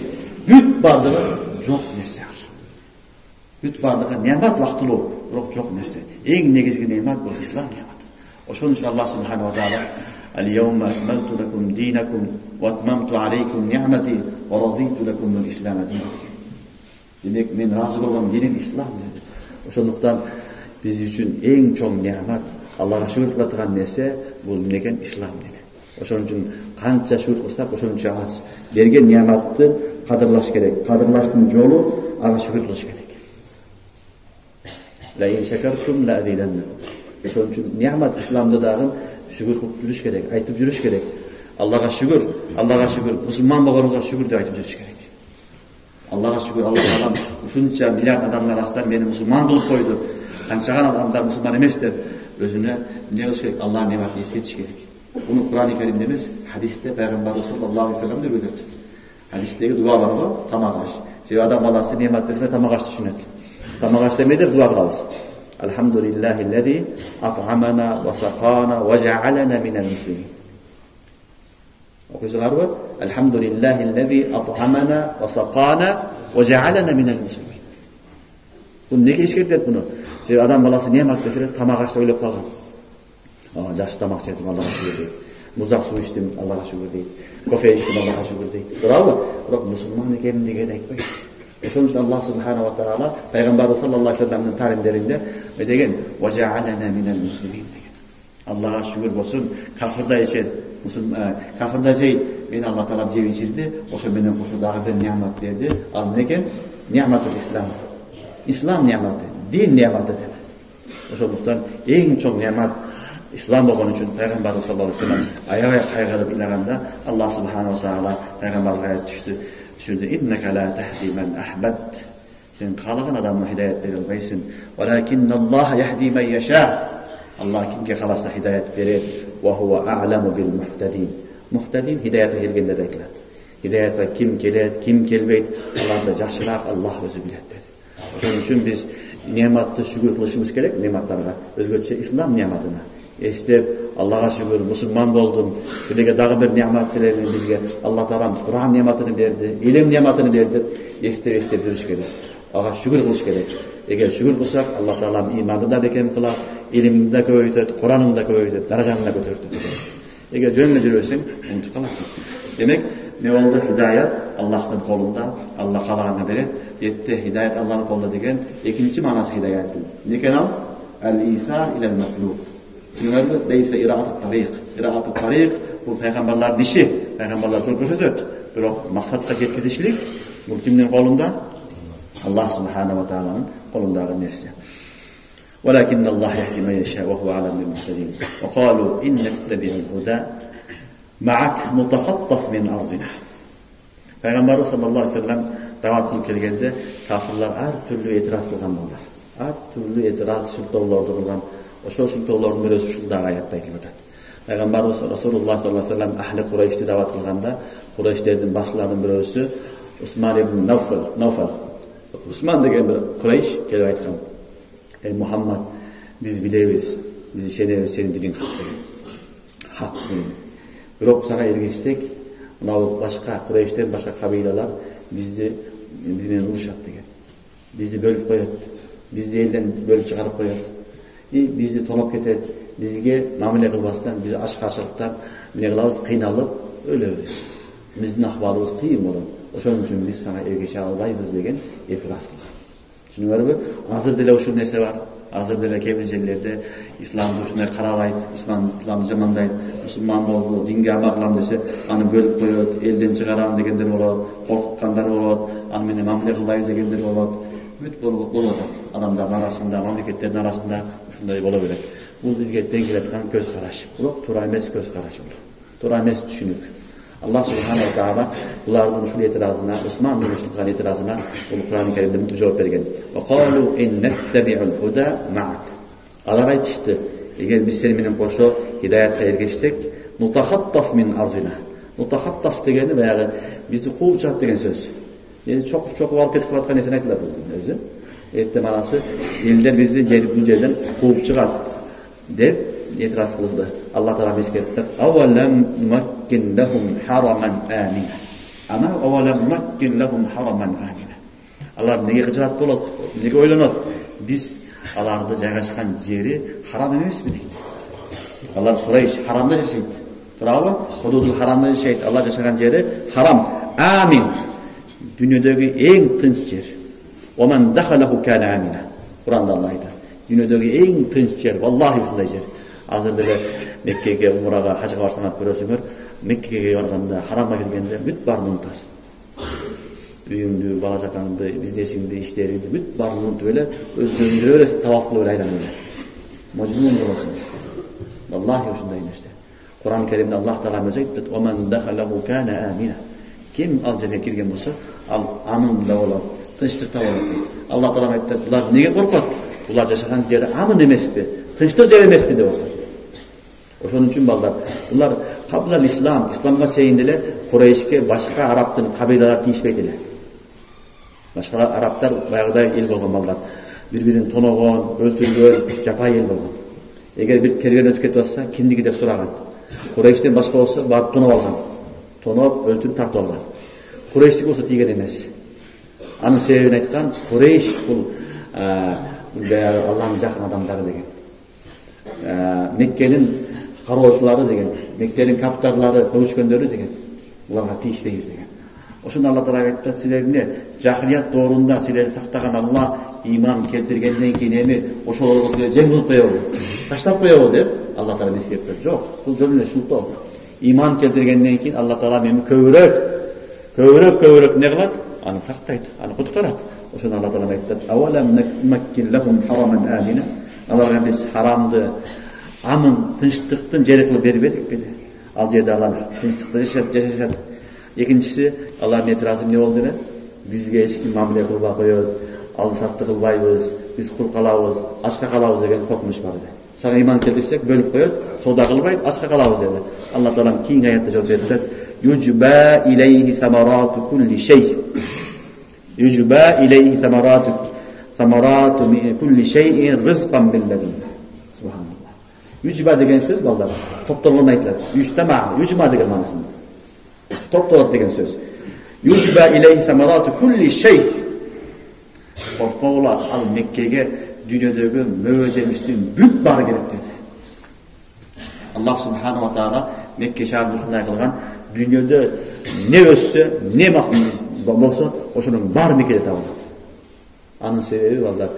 бүт бардыгы жок нерсе. Бүт бардыгы неамат вактылуу, бирок жок нерсе. Эң негизги неамат бул ислам неаматы. Ошон үчүн Аллах субханаху ва таала al-yawma akmaltu lakum dinakum wa atmamtu alaykum ni'mati wa raditu lakum al-islam dinan. Демек, мен разы болгон диним ислам dedi. Ошондуктан биз үчүн эң чоң неамат, Аллага шүгүр кылатыган нерсе бул эмне экен? Ислам дини. Ошон үчүн канча шүгүр кылсак, ошончо аз. Берген неаматтын kadırlaş gerek. Kadırlaştığın yolu ağa şükür kılış gerek. La in şekertum la azidennekum. Onun için nimet İslam'da dağın şükür kılıp yürüyüş gerek, aytıp yürüyüş gerek. Allah'a şükür, Allah'a şükür. Müslüman bağırıza şükür de aytıp yürüyüş gerek. Allah'a şükür, Allah'a şunca milyar adamlar aslan beni Müslüman kılıp koydu. Kançagan adamlar Müslüman emez de özüne ne kılış gerek? Allah'ın nimetini hissediş gerek. Bunu Kur'an-ı Kerim'de demez, hadiste Peygamber sallallahu aleyhi ve sellem de belirtti. Hadisteki dua var mı? Tamagaş. Şey adam Allah'sı nimetlerine tamagaş düşünet. Tamagaş demedir, dua kılavuz. Elhamdülillahillezî at'amana ve sakana ve cealena minel muslimin. Okuyucular mı? Elhamdülillahillezî at'amana ve sakana ve cealena minel muslimin. Bunu ne keşketler bunu? Şey adam Allah'sı nimetlerine tamagaşta öyle kalgan. Жақсы тамақ жедім, Аллаға шүкір дейді. Мұздақ су іштім, Аллаға шүкір дейді. Кофе іштім, Аллаға шүкір дейді. Bravo. Бірақ мұсылман екенін деген айтпайды. Onun için Allah Subhanahu ve Teala Peygamber sallallahu aleyhi ve sellem'in talimlerinde деген وَجَعَلَنَا مِنَ الْمُسْلِمِينَ деген. Allah'a şükür olsun. Kafirda yaşayın. Kafirda şey, beni Allah Teala cevin içirdi. O şey benim koşuldağı bir nimet verdi. Al ne ki? Nimet-ül İslam. İslam nimeti. Din nimeti dedi. O şolduktan en çok nimet İslam bolğan üçün Peygamber sallallahu aleyhi ve sellem ayağa kaygırıp ilaganda Allah Subhanahu ve Teala Peygamber'e ayet düşürdü. İnneke la tehdi men ahbabt. Sen kalağın adamına hidayet verilmeysin. Velakinnallah yehdi men yeşâ. Allah kimge kalasa hidayet verir. Ve huve a'lemu bil muhtedin. Muhtedin hidayete gelgenler ekler. Hidayete kim gelir, kim gelmeydi. Allah da yaşırak Allah özü bilet dedi. Onun için biz nimetli şükür kılışımız gerek nimetlerine. Özgürce İslam nimetine. İşte Allah'a şükür Müslüman oldum. Sizlere daha bir nimet verelim bizge. Allah Teala Kur'an nimetini verdi, ilim nimetini verdi. İşte yürüyüş gerek. Ağa şükür kılış gerek. Eğer şükür kılsak Allah Teala imanı da bekem kılar, ilimini de köydü, Kur'an'ını da köydü, dereceni de götürdü. Eğer cönle yürürsen unutup kalasın. Demek ne oldu? Hidayet Allah'ın kolunda, Allah kalağına verir. Yetti hidayet Allah'ın kolunda degen ikinci manası hidayetin. Ne kenal? El-İsâ ilel metlûb. Çünkü neyse iraat-ı tarik. Iraat-ı tarik bu peygamberler dişi. Peygamberler çok gösterdi. Böyle maksatta yetkizişlik bu kimlerin kolunda? Allah Subhanahu ve Teala'nın kolundağı nersi. وَلَكِنَّ اللّٰهَ يَهْدِي مَنْ يَشَاءُ وَهُوَ عَلَمُ بِالْمُهْتَدِينَ وَقَالُوا إِنْ نَتَّبِعُ الْهُدَى مَعَكْ نُتَخَطَّفْ مِنْ أَرْضِنَا. Peygamber sallallahu aleyhi ve sellem davat kılıp kelgende kafirler her türlü etiraz kılgan bollar. Her türlü etiraz şultawlar durgan. Oşo şultawların birisi şunda ayetde aytıldı. Peygamber Resulullah sallallahu aleyhi ve sellem ahli Kureyş'te davat kılganda Kureyşlerden başlarının birisi Osman ibn Nawfal. Osman degen bir Kureyş kelip aytkan. Ey Muhammed biz bilemiz, biz işenemiz senin dilin hak. Biroq sana ergişsek, başka Kureyş'ten başka kabileler bizden uruşat degen. Bizi bölüp koyat. Bizi elden bölüp çıkarıp koyat. Bizi tonop ketet. Bizge mamile kılbastan, bizi aşk-aşıktan ne kılavuz kıynalıp ölürüz. Bizden ahvalımız kıyım olur. Onun için biz sana ergişe albayız degen etiraz kılgan. Şimdi var mı? Hazır dile şu nese var. Hazır dile kemizellerde İslam'da şunday karalaydı. İslam'da zamandaydı. Müslüman oldu. Dinge amaklam dese anı bölüp koyuyordu. Elden çıkaram degenler olur. Korkutkanlar olur. Anı meni mamile kılbayız degenler olur. Müt olur. Adamların arasında, memleketlerin arasında şunday olabilir. Bu dilgetten geletken göz karaşı. Bu tura emes göz karaşı olur. Tura emes düşünük. Allah Subhanahu ve Teala bunlardan şu itirazına, Osman bin Müslüman itirazına bu Kur'an-ı Kerim'de müthiş cevap vergen. Ve qalu in nettebi'ul huda ma'ak. Allah aytıştı. Eğer biz seninle koşu hidayete ergeçsek, nutahattaf min arzina. Nutahattaf degeni veya bizi quvchat degen söz. Yani çok hareket kılatkan esen aytıladi özü. Ette manası elden bizi bu yerden quvup çıkart deb itiraz kıldı. Allah Teala mesketti. Awalam makkin lahum haraman amina. Ama awalam makkin lahum haraman amina. Allah nege kıcırat bolat, nege oylanat. Biz alarda jaygaşkan jeri haram emes mi deydi. Allah Kureyş haramda yaşaydı. Bravo. Hududul haramda yaşaydı. Allah yaşagan jeri haram. Amin. Dünyadagi eng tinch yer. Wa man dakhalahu kana amina. Kur'an'da Allah aytadi. Dünyadagi eng tinch yer, vallahi shunday yer. Hazırda Mekke'ye, Umra'ga, Hac'a varsanlar görürsünüz. Mekke'ye varganda, harama gelgende büt barını unutasın. үйүңдү, бала чакаңды, бизнесиңди, иштериңди бүт баарын унутуп эле өзүңдү эле тавaf кылып эле айланып эле. Мажнун болосуң. Аллахи ушундай нерсе. Кур'ан Керимде Аллах Таала айтат: "Оман дахалаху кана амина." Ким ал жерге кирген болсо, ал амында болот, тынчтыкта болот дейт. Аллах Таала айтат: "Булар неге коркот? Булар жашаган жери амын эмеспи? Тынчтык жер эмеспи?" деп атат. Ошон үчүн балдар, булар кабыл исламга чейин деле Курейшке башка арабтын кабилалары тийишпейт эле. Башка арабтар баягыдай эл болгон балдар. Бири-бирин тоногон, өлтүргөн, жапай эл болгон. Эгер бир керген өтүп кетип атса, кимдики деп сураган. Курейштен башка болсо, барып тоноп алган. Тоноп, өлтүрүп тартып алган. Курейштик болсо тийген эмес. Анын себебин айткан, Курейш бул Аллахтын жакын адамдары деген. Меккенин кароочулары деген, Меккенин каптарлары, көчкөндөрү деген. Буларга тийишпейбиз деген. Ошондо Алла Таала айтты: "Силерне жахилият доорунда силерди сактаган Алла иман келтиргенден кийин эми ошолорго силер жем кылып коебу? Таштап коебу?" деп Алла Таала эскертти. Жок, бул жөн эле шултоо. Иман келтиргенден кийин Алла Таала мени көбүрөөк не кылат? Аны сактайт, аны куткарат. Ошондо Алла Таала айтты: "Авалам накмаккин лахум хараман амина." Аларга биз харамды, амын, тынчтыктын жери кылып бербедик беле? Ал жерде алар тынчтыкта жашашат. Экинчиси, алардын этиразы эмне болду эле? Бизге эч ким мамиле кылбай коет, алды-сатты кылбайбыз, биз кур калабыз, ачка калабыз деген коркунуч бар эле. Сага иман келтирсек бөлүп коет, соода кылбайт, ачка калабыз деди. Алла Таала кийинки аятта жооп берди: "Южба илейхи самарату кулли шей." Южба илейхи самарату min kulli shay'in rizqan min ladunna. Subhanallah. Южба деген сөз балдар топтолгон айтылат. Южтама, южма деген маанасында. Топтолот деген сөз. Южба илейхи самарату kulli shay. Коркоголар ал Меккеге дүйнөдөгү мөбө жемиштин бүт баары келет деди. Аллах субханаху ва таала Мекке шаарында ушундай кылган, дүйнөдө не өссө, не болсо, ошонун баары Меккеде табылат. Анын себеби балдар,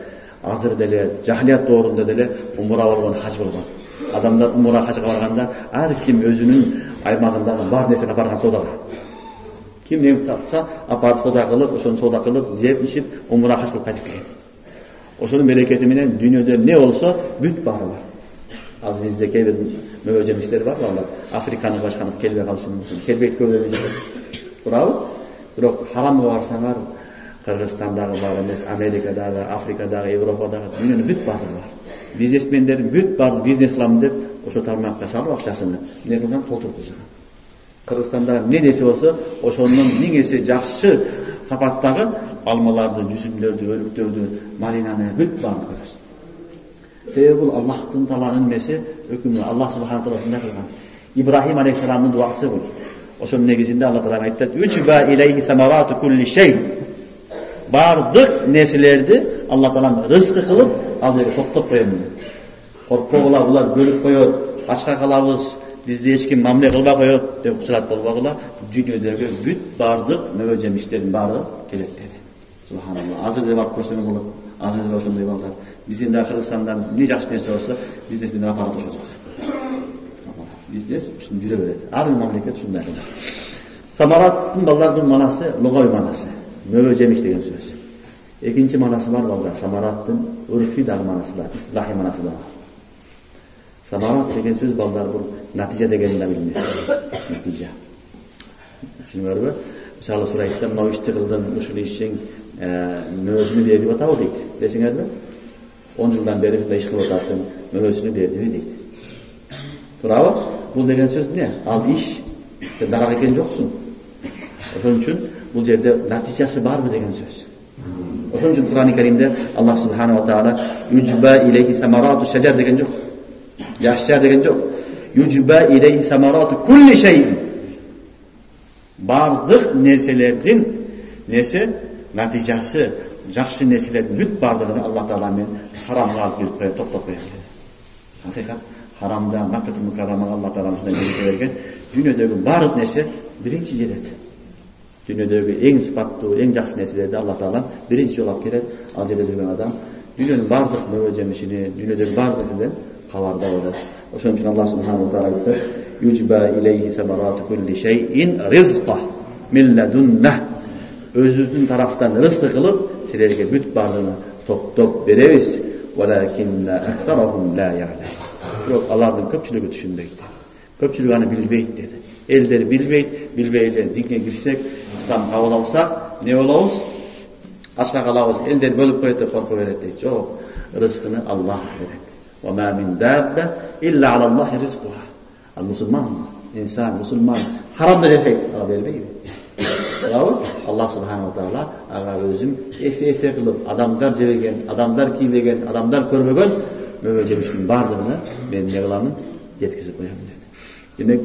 азыр деле жахилият доорунда деле умра болгон, хаж болгон. Адамдар умра хажга барганда ар ким өзүнүн аймагындагы бар нерсени барган соодага. Ким неме тапса, апарып соода кылып, ошону соода кылып, жеп, ичип, умра хаж кылып кайтып келген. Ошонун берекети менен дүйнөдө не болсо, бүт баары бар. Азыр бизде кээ бир мөбө жемиштер бар балдар. Африканы башканып келбей калышы мүмкүн. Келбейт көбүнчө. Туурабы? Бирок харамга барсаңар, Кыргызстандагы бар эмес, Америкадагы, Африкадагы, Европадагы дүйнөнүн бүт баары бар. Бизнесмендердин бүт баары бизнес кылам деп ошо тармакка салып акчасын эмне кылган, толтуруп койгон. Кыргызстанда эмне нерсе болсо, ошонун миң эсе жакшы сапаттагы алмаларды, жүзүмдөрдү, өрүктөрдү, малинаны бүт баарын көрөсүң. Себеби бул Аллахтын Тааланын эмеси, өкүмү. Аллах субханаху ва таала ушундай кылган. Ибрахим алейхиссаламдын дуасы бул. Ошонун негизинде Алла Таала айтат: "Үчба илейхи самарату кулли шей." Бардык нерселерди Алла Таала рызкы кылып, ал жерге топтоп коем. Коркпогула, булар бөлүп коет, ачка калабыз, бизди эч ким мамиле кылбай коет деп кычырат болбогула, дүйнөдөгү бүт бардык мөбө жемиштердин баары келет деди. Субханалла. Азыр да барып көрсөң болот. Азыр да ошондой балдар. Биздин да Кыргызстандан эмне жакшы нерсе болсо, бизнес менен апарат ошол. Бизнес ушун жүрө берет. Ар бир мамлекет ушундай. Самараттын балдардын манасы, лугавый манасы. Мөбө жемиш деген сөз. Экинчи манасы бар балдар. Самараттын урфи дагы манасы бар, истилахи манасы бар. Самарат деген сөз балдар бул натыйжа дегенди да билинет. Натыйжа. Түшүнүңөрбү? Мисалы сурайт, мына ишти кылдың, ушул ишиң мөбөсүнү берди деп атабы дейт. Десеңерби? 10 жылдан бери ушундай иш кылып атасың, мөбөсүнү бердиби дейт. Туурабы? Бул деген сөз эмне? Ал иш дарак экен жоксуң. Ошон үчүн бул жерде натыйжасы барбы деген сөз. Ошон үчүн Кур'ан-ы Каримде Аллах субханаху ва таала южба илейхи самарату шажар деген жок. Жашчар деген жок. Южба илейхи самарату кулли шей. Бардык нерселердин натыйжасы, жакшы нерселердин бүт бардыгын Аллах Таала менен харамга алып келип коюп, топтоп коюп. Hakıkat haramda, Makka-ı Mukarrama'ga Allah Teala şundan gelip vergen, dünyadaki bardıq nesi birinci gelet. Dünyadaki en sıfatlı, en жақсы nesileri de Allah Teala birinci olap gelet. Alcede durgan adam, dünyanın bardıq müveccemesini, dünyadaki bardıq nesinden habardar olur. O şunun için Allah Subhanahu wa Ta'ala ayıttı. Yucba ileyhi semaratu kulli şeyin rizqah min ledunnah. Özümüzdün taraftan rızkı kılıp sizlerge büt bardığını top beremiz. Walakinna aksarahum la ya'lam. Yok, Allah'ın köpçülüğü düşünmekte. Köpçülüğü hani bilbeyt dedi. Elleri bilbeytle dinge girsek, İslam kabul alsak, ne oluruz? Aşka kalağız, elleri bölüp koyup korku verir deyip. Yok, rızkını Allah verir. وَمَا مِنْ دَابَّ إِلَّا عَلَى اللّٰهِ رِزْقُهَا. Müslüman, insan, Müslüman haramda yaşayıp, Allah vermeyi. Bravo. Allah subhanahu wa ta'ala ağa özüm ese kılıp adamlar jeregen, adamlar kiylegen, adamlar körmegen mömöjemişin bardığını men ne kılamın yetkizip koyamın dedi. Demek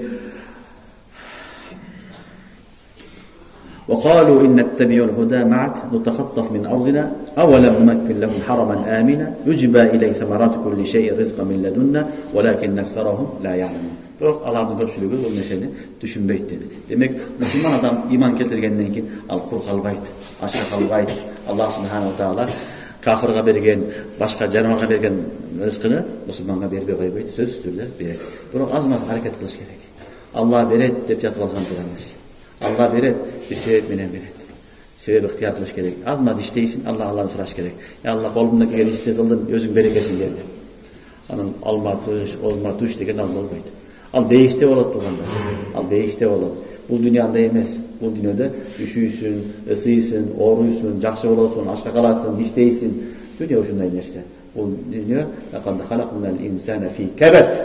وقالوا إن نتبع الهدى معك نتخطف من أرضنا أولم نمكن لهم حرما آمنا يجبى إليه ثمرات كل شيء رزقا من لدنا ولكن أكثرهم لا يعلمون. Biroq alarning köpçülüğü bu meseleni düşünbeyt dedi. Demek Müslüman adam iman keltirgenden keyin al qur qalbayt, aşka qalbayt. Allah subhanahu wa taala kafirga bergen, başka canavara bergen rızkını Müslümanga berbe koybayt, söz türlü beret. Biroq az-maz hareket kılış gerek. Allah beret dep yatып alsan turamaz. Allah beret, bir sebep menen beret. Sebep ihtiyar kılış gerek. Az-maz işteysin, Allah'tan soraş gerek. Ya Allah kolumdaki gelen işte kıldım, özün berekesin derdi. Anın alma tuş, olma tuş degen Allah olmaydı. Al değişte oladı turganda. Al değişte oladı. Bu dünyada emas. Bu dünyada düşüysün, ısıysın, oğruysun, jakşı bolasın, aşka kalasın, işteysin. Dünya uşunday nerse. Bu dünya laqad halaqnal insana fi kabad.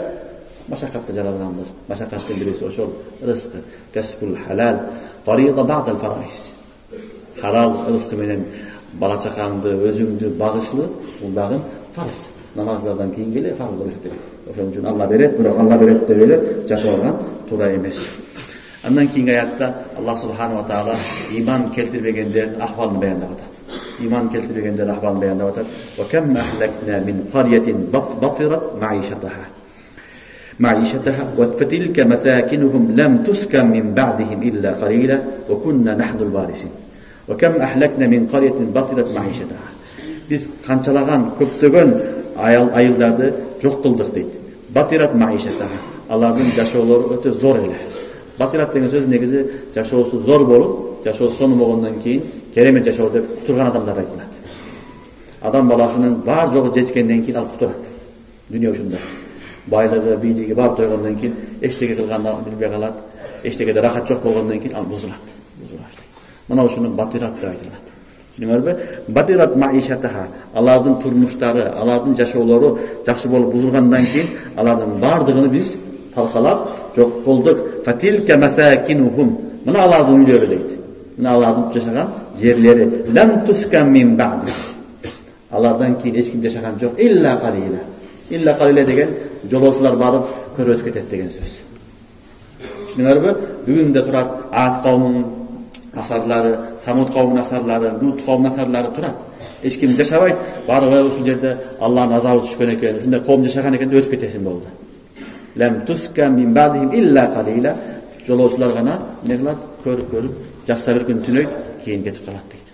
Maşakkatda jaralgandır. Maşakkatın birisi oşol rızkı, kasbul halal, farida ba'dal faraiz. Halal rızkı menen bala çakandı, özüңdü bagışlı, bu dagın farz. Namazlardan keyin gele farz boluşu керек. Ошон үчүн Allah beret, бирок Allah beret деп эле жатып алган туура эмес. Андан кийинки аятта Allah subhanahu wa taala iman keltirбегендердин ахвалын баяндап атат. İman keltirбегендердин ахвалын баяндап атат. Wa kam ahlakna min qaryatin batirat ma'ishataha wa fatilka masakinuhum lam tuskan min ba'dihim illa qalila wa kunna nahnul warisin. Wa kam ahlakna min qaryatin batirat ma'ishataha. Biz kançalagan köptөгөн ayıldardı жоқ кылдык дейт. Batirat maişataha. Алардын жашоолору өтө зор эле. Batirat деген сөз негизи жашоосу зор болуп, жашоосу сонун болгондон кийин керемет жашоо деп кутурган адамдар айтылат. Адам баласынын бар жогу жеткенден кийин ал кутурат. Дүнүйө ушундай. Байлыгы, бийлиги бар тойгондон кийин эчтеке кылганды билбей калат. Эчтекеде рахат жок болгондон кийин ал бузулат. Мына ушунун батират деп айтылат. Düşünürbe? Batirat maişataha. Alardın turmuşları, alardın yaşoolorу жақсы болуп buzulgandan keyin alardın bardığını biz talqalap жоқ болдuk. Fatilka masakinuhum. Mına alardın üylörü deydi. Mına alardın yaşagan yerleri. Lam tuskan min ba'di. Alardan keyin hiç kim yaşagan жоқ. İlla qalila. İlla qalila degen joloslar barıp körü ötüp ketet degen söz. Düşünürbe? Bugün de turat Ad kavminin asarlары, Samud kavminin asarlары, Lut kavminin asarlары турат. Эч ким жашабайт. Бардыгы ушул жерде Аллахтын азабы түшкөн экен. Ушундай ком жашаган экен деп өтүп кетесиң болду. Lam tuskan min ba'dihim illa qalila. Жолоочулар гана эмне кылат? Көрүп жакса бир күн түнөйт, кийин кетип калат дейт.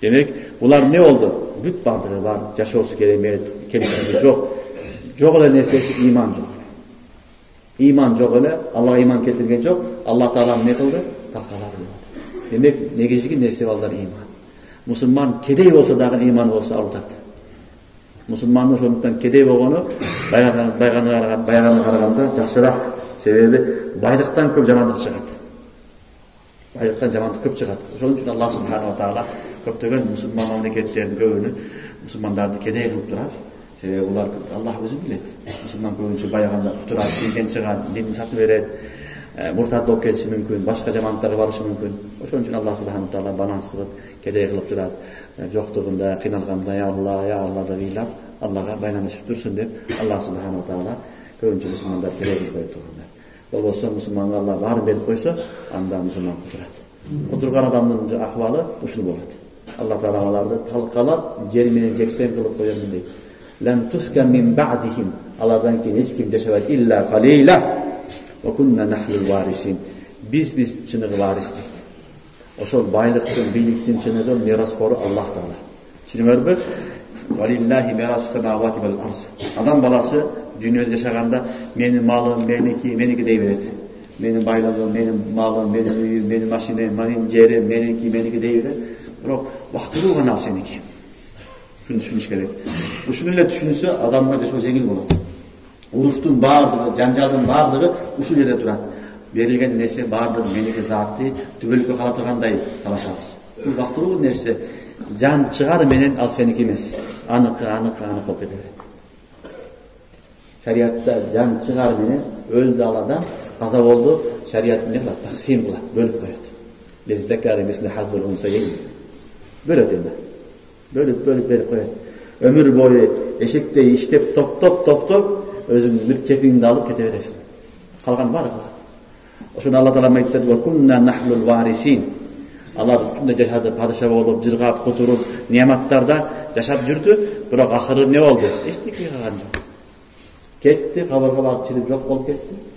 Демек, булар эмне болду? Бүт бардыгы бар, жашоосу керемет, келишими жок. Жок эле нерсеси иман жок. Иман жок эле, Аллах иман келтирген жок. Аллах Таала эмне кылды? Талкалады. Demek negizgi nerse ballar iman. Müslüman kedey olsa dagın iman olsa avutat. Müslümanın şonundan kedey bolgonu bayağına karaganda jakşыраак. Sebebi baylıktan köp jamanlık çıgat. Baylıktan jamanlık köp çıgat. Şonun üçün Allah subhanahu wa taala köptөгөн Müslüman memleketlerin köbünü Müslümandardı kedey kılıp durat. Sebebi ular Allah özü bilet. Müslüman köbünçü bayağında tuturat, dinten çıgat, dinini satıp beret. Murtad болып кетиши мүмкүн, башка жамандыктар барышы мүмкүн. Ошон үчүн Аллах субханаху таала баланс кылып, кедей кылып турат. Жоктугунда, кыйналганда я Алла деп ыйлап, Аллага байланышып турсун деп Аллах субханаху таала көбүнчө мусулмандар кедей кылып коюп турган. Болбосо мусулманга Алла баарын берип койсо, анда мусулман кутурат. Кутурган адамдын акыбалы ушул болот. Алла таала аларды талкалап, жер менен жексен кылып коём дейт. Lam tuskan min ba'dihim. Алардан кийин эч ким жашабайт илля qalila. Ve kunna nahlul varisin. Biz çınığı varis deydi. Oşol baylıktın, birliktin çınığı miraskoru Allah Teala. Şimdi var bu, valillahi mirasu semavati vel arz. Adam balası dünyada yaşaganda meni malım, meniki deyiveret. Menin baylığım, menin malım, menin uyum, menin maşinem, menin jerim, meniki deyip. Biroq wagtylуу gana seniki. Şunu düşünüş gerek. Uşunu ile düşünse adamga da жеңил болот. Uruştun bardığı, janjaldın bardığı uşul yerde durat. Berilgen nerse bardığı meniki zatı tübөлükкө kala turganday talашабыз. Бул wagtylуу nerse jan çıgar menen al seniki emes. Anık bolуп kete berет. Şariatta jan çıgar menen öldü aladan kaza boldu. Şariat ne kılat? Taksim kılat, bölüp koyat. Lezzekâri misli hazzul unsayeyn. Bölüp bölüp koyat. Ömür boyu eşekte iştep top özün bir kepingde alıp kete veresin. Kalgan var kıla. Oşunu Allah Teala aytadi: "Ve kunna nahlul varisin." Allah şunda yaşadı, padişah olup, jırgap, kuturup, nimetlarda yaşap жүрдü. Biroq ahırı ne oldu? Eşteki kalgan yok. Ketdi, kabarga barıp çirip yok bolup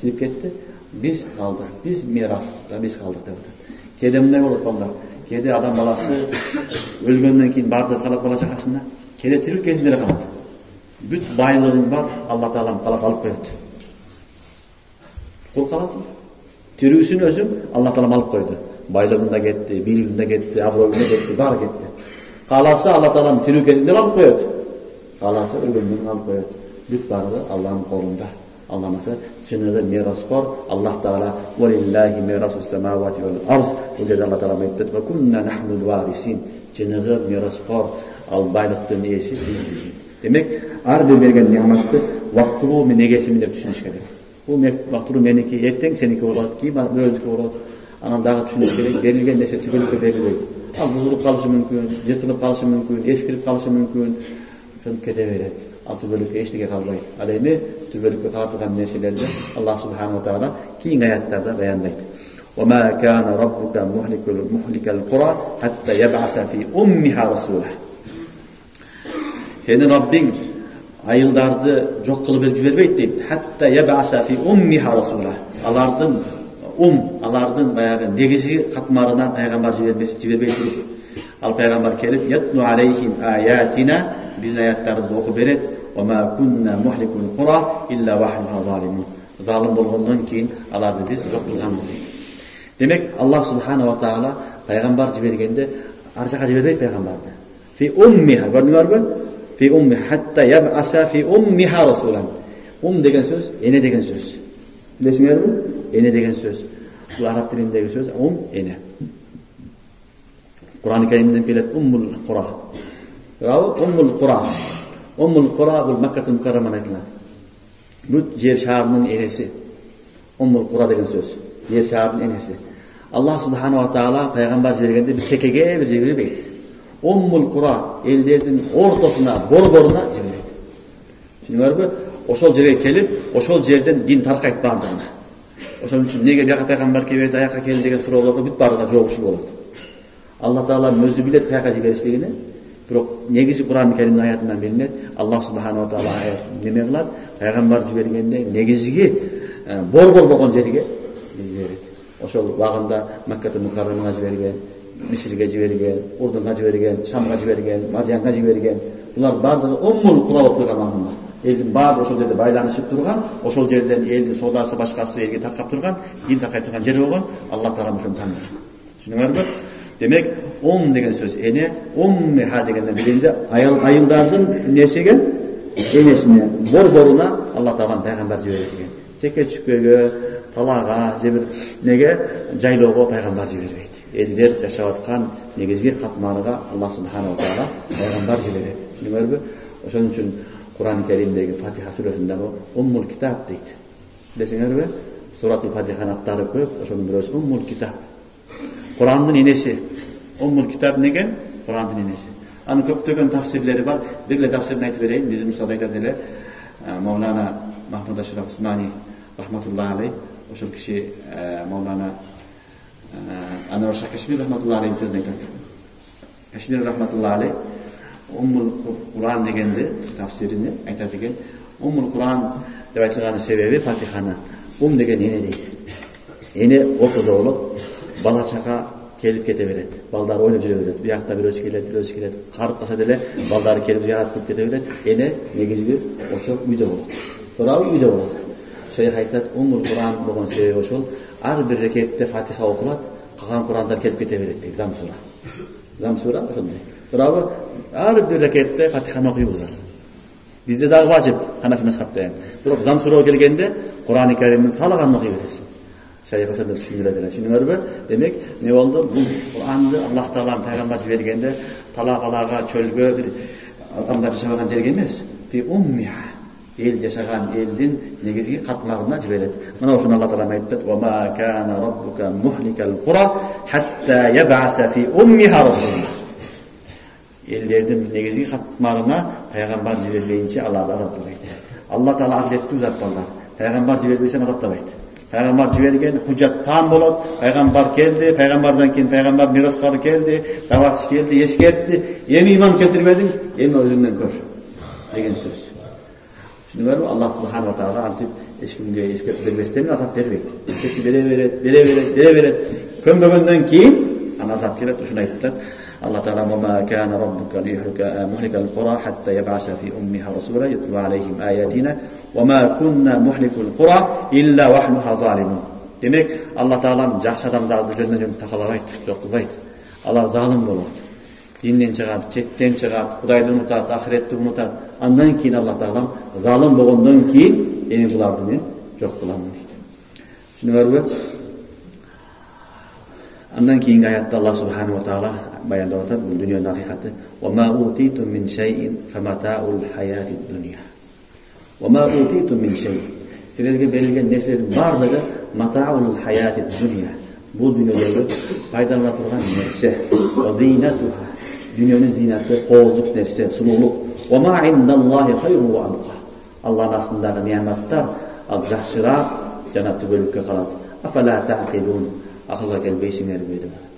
ketdi. Biz kaldık, biz mirasda biz kaldık dedi. Kede ne bolup onlar? Kede adam balası ölgönden keyin bardı kalap bala çakasında. Kede tirik kezinde kalat. Büt baylığın var, Allah Teala kalap alıp koydu. Kul kalasın. Tirüsün özüm Allah Teala alıp koydu. Baylığında gitti, bilginde gitti, abroyunda gitti, bar gitti. Kalası Allah Teala tirik kezinde alıp koydu. Kalası ölgönden alıp koydu. Büt barığı Allah'ın kolunda. Allah mesela cennete miras var. Allah Teala velillahi mirasus semavati vel arz. Bu жерде Allah Teala aytты: "Ve kunna nahnul varisin." Cennete miras var. Al baylıktın iyisi biz. Demek ar bir bergen nimetni wagtylуу menegesi dep düşünüş керек. Bu wagtylуу meniki erteң seniki bolat, kийин öldükü bolat. Anam dagı düşünüş керек. Berilgen nерсе tügülüp berilбейт. Al buzulup kalışı mümkün, yırtılıp kalışı mümkün, eskirip kalışı mümkün. Şunu kete berет. Tübölükке eşlige kalbaydı. Aleyhine tübölükke katılan nesilerde Allah subhanahu wa ta'ala keyin ayatlarda bayandaydı. وَمَا كَانَ رَبُّكَ مُحْلِكَ الْقُرَى حَتَّى يَبْعَثَ فِي أُمِّهَا رَسُولَهُ. Senin Rabbin ayıldardı çok kılıp jiberбейт deydi. Hatta yeb'asa fi ummiha rasulah. Alardın bayağı negizi katmarına peygamber jiberбейт. Al peygamber kelip yatlu aleyhim ayatina bizin ayatlarımızı oku beret. وَمَا كُنَّا مُحْلِكُ الْقُرَى إِلَّا وَحْنُهَا ظَالِمُونَ. Zalim bolğondan keyin alardı biz yok kılganбыз. Demek Allah subhanahu wa ta'ala peygamber jibergende arjaka jiberбейт peygamberdi. Fi ummiha, gördüңөрбү? Fi ummiha hatta yab'asa fi ummiha rasulan. Degen söz, ene degen söz. Bilesiňermi? Ene degen söz. Bu Arap dilindeki söz ene. Kur'an-ı Kerim'den gelet ummul Qura. Ummul Qura. Ummul Qura bu Mekke'nin mükerremen aytılan. Bu yer şaharının enesi. Ummul Qura degen söz. Yer şaharının enesi. Allah subhanahu wa ta'ala peygamber bergende bir kekege bir jiberбейт. Ummul Qura ellerinin ortasına, borboruna jiberбейт. Şuňarby? Oşol жерге kelip, oşol жерden din tarkayıp bardığına. Oşol üçin nege bir peygamber kelip ayakka keldi degen so'rovlarga bit barıga joguşu bolot. Allah Teala özü bilet kayaka jiberişligini. Biroq negizi Kur'an-ı Kerim'in ayatından bilinет. Allah subhanahu wa ta'ala ayat neme kılat? Peygamber jibergende negizigi bor bolgon жерге jiberet. Oşol wagында Mekke'nin mükerremene jibergen, Misir'e jibergen, Urdun'a jibergen, Şam'a jibergen, Madyan'a jibergen. Bular bardygy ummul Qura bolup turgan wagында. Eldin bar oşol jerde baylanyşyp turgan, oşol жерден eldin sodası başkası elge tarkap turgan, din tarkayıp turgan jer bolgon. Allah Teala şunu tanıdı. Şuňarby? Demek degen söz ene, ummiha degenden bilinde ayıldardın nesegen enesine, borboruna Allah Teala peygamber jiberген. Çeke çükkögö, talaga, jebir nege jayloogo peygamber jiberбейт. Elder yaşawatkan negizgi katmarıga Allah subhanahu wa ta'ala peygamber jiberет. Şuňarby? Oşoň üçin Kur'an-ı Kerim'deki Fatiha suresinde ummul kitap deydi. Bilesiňerbi? Suratul Fatiha'nın atlary köp, oşoň birisi ummul kitap. Kur'an'ın enesi. Ummul kitap negen? Kur'an'ın enesi. Anı köptögen tafsirleri var. Birle tafsirini aytıp bereyim. Bizim Musa'da aytadilar. Mevlana Mahmud Aşraf Osmani rahmetullahi aleyh. Oşol kişi Mevlana Anwar Şah Keşmir rahmetullahi aleyh aytadi. Keşmir rahmetullahi aleyh Ummul Kur'an degende tafsirini aytadigan. Ummul Kur'an dep aytılgany sebebi Fatiha'nı. Degen ene deydi. Ene okuda olup bala çaka kelip kete beret. Balдар oynap jüre beret. Bir yakta bir öç kelet. Karıp kasa dele baldары kelip ziyaret kılıp kete beret. Ene negizgi oşol uyda bolat. Sonra uyda bolat. Şeyh aytat Ummul Kur'an bolgon sebebi oşol ар бир рекетте Фатиха окулат, калган Курандар келип кете берет дейт. Зам сура ошондой. Бирок ар бир рекетте Фатиханы окуй бузар. Бизде дагы важип Ханафи мазхабта. Бирок зам сура келгенде Куран-ы Каримдин каалаганын окуй бересиң. Шайх ошондой түшүндүрөдүлөр. Түшүнүңөрбү? Демек, не болду? Бул Куранды Аллах Таалам пайгамбар жибергенде талак-алага, чөлгө бир адамдар жашаган жерге эмес. Фи уммиха. Эл жашаган элдин негизги катмагына жиберет. Мына ошону Аллах Таалам айтты: "Ва ма кана раббука мухликал кура хатта яб'аса фи уммиха расул." Элдердин негизги катмагына пайгамбар жибербейинче аларды азаптабайт. Аллах Таала адилеттүү зат болду. Пайгамбар жибербесе азаптабайт. Пайгамбар жиберген хуҗат таам болот. Пайгамбар келди, пайгамбардан кийин пайгамбар мираскары келди, даватчы келди, эскертти. Эми иман келтирбедиң, эми өзүңдөн көр деген сөз. Түшүнүңөрбү? Аллах Субханаху ва Таала антип эч кимге эскертип бербестен азап бербейт. Эскертип берет. Көнбөгөндөн кийин ана азап келет. Ушуну айтты. Allah Teala ma kana rabbuka muhlikal qura hatta yab'asa fi ummiha rasula yatlu alayhim ayatina wa ma kunna muhlikul qura illa wahnuha zalimun. Demek Allah Teala жакшы адамдарды жөндөн такалабайт, жоктубайт. Алар залым болот. Динден чыгат, четтен чыгат, Кудайды унутат, ахиретти унутат. Андан кийин Allah Teala залым болгондон кийин эми буларды мен жок кылам дейт. Түшүнүңөрбү? Андан кийинки аятта Аллах Субханаху ва Таала баяндап атат, бул дүйнөнүн акыйкаты. "Ва ма утитум мин шай'ин фаматаул хаятид дунья." "Ва ма утитум мин шай'ин." Силерге берилген нерселердин бардыгы матаул хаятид дунья. Бул дүйнөдөгү пайдалана турган нерсе. "Ва зинатуха." Дүйнөнүн зинаты, коозлук нерсе, сулуулук. "Ва ма индаллахи хайру ва абqa." Аллахтын астындагы неаматтар ал жакшыраак жана түбөлүккө калат. "Афала та'қилун." Акылга келбейсиңерби деп атат.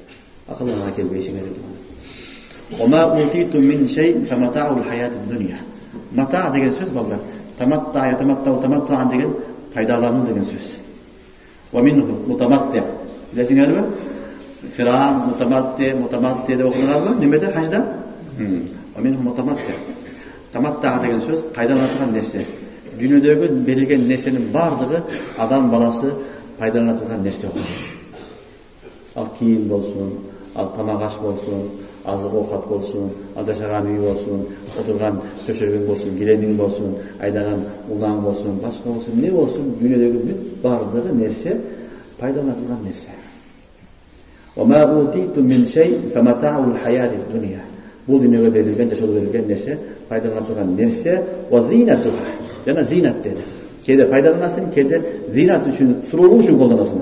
Акылга келбейсиңерби деп атат. "Ва ма утитум мин шай'ин фаматаул хаятид дунья." Мата деген сөз балдар. Таматта деген пайдалануу деген сөз. "Ва минху мутаматти." Билесиңерби? Кыран мутаматти деп окуганбы? Немеде хажда? "Ва минху мутаматти." Таматта деген сөз пайдаланылган нерсе. Дүйнөдөгү берилген нерсенин бардыгы адам баласы пайдалана турган нерсе болот. Ал кийим болсун, ал тамак аш болсун, азык оокат болсун, ал жашаган үй болсун, отурган төшөгүң болсун, килемиң болсун, айдаган улаң болсун, башка болсун, эмне болсун, дүйнөдөгү бүт бардыгы нерсе пайдалана турган нерсе. "Ва ма утитум мин шай'ин фаматаул хаятид дунья." Бул дүйнөгө берилген, жашоодо берилген нерсе пайдалана турган нерсе. "Ва зинатуха." Жана зинат деди. Кээде пайдаланасың, кээде зинат үчүн, суроолук үчүн колдоносуң.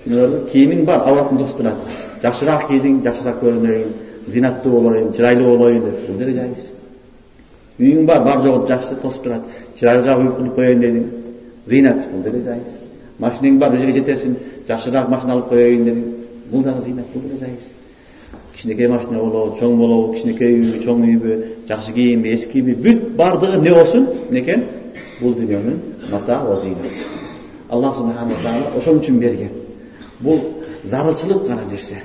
Кийимиң бар, абатын тосуп турат. Жакшыраак кийдиң, жакшыраак көрүнөйүн, зинаттуу болоюн, чырайлуу болоюн деп, бул деле жайыз. Үйүң бар жогу жакшы тосуп турат. Чырайлуураак үй куруп коеюн дедиң, зинат, бул деле жайыз. Машинең бар, өзүгө жетесиң, жакшыраак машина алып коеюн дедиң, бул дагы зинат, бул деле жайыз. Кичинекей машина болобу, чоң болобу, кичинекей үйбү, чоң үйбү, жакшы кийимби, эски кийимби, бүт бардыгы не болсун, некен? Бул дүйнөнүн мата ва зинат. Аллах Субханаху ва Таала ошон үчүн берген. Бул зарылчылык гана нерсе.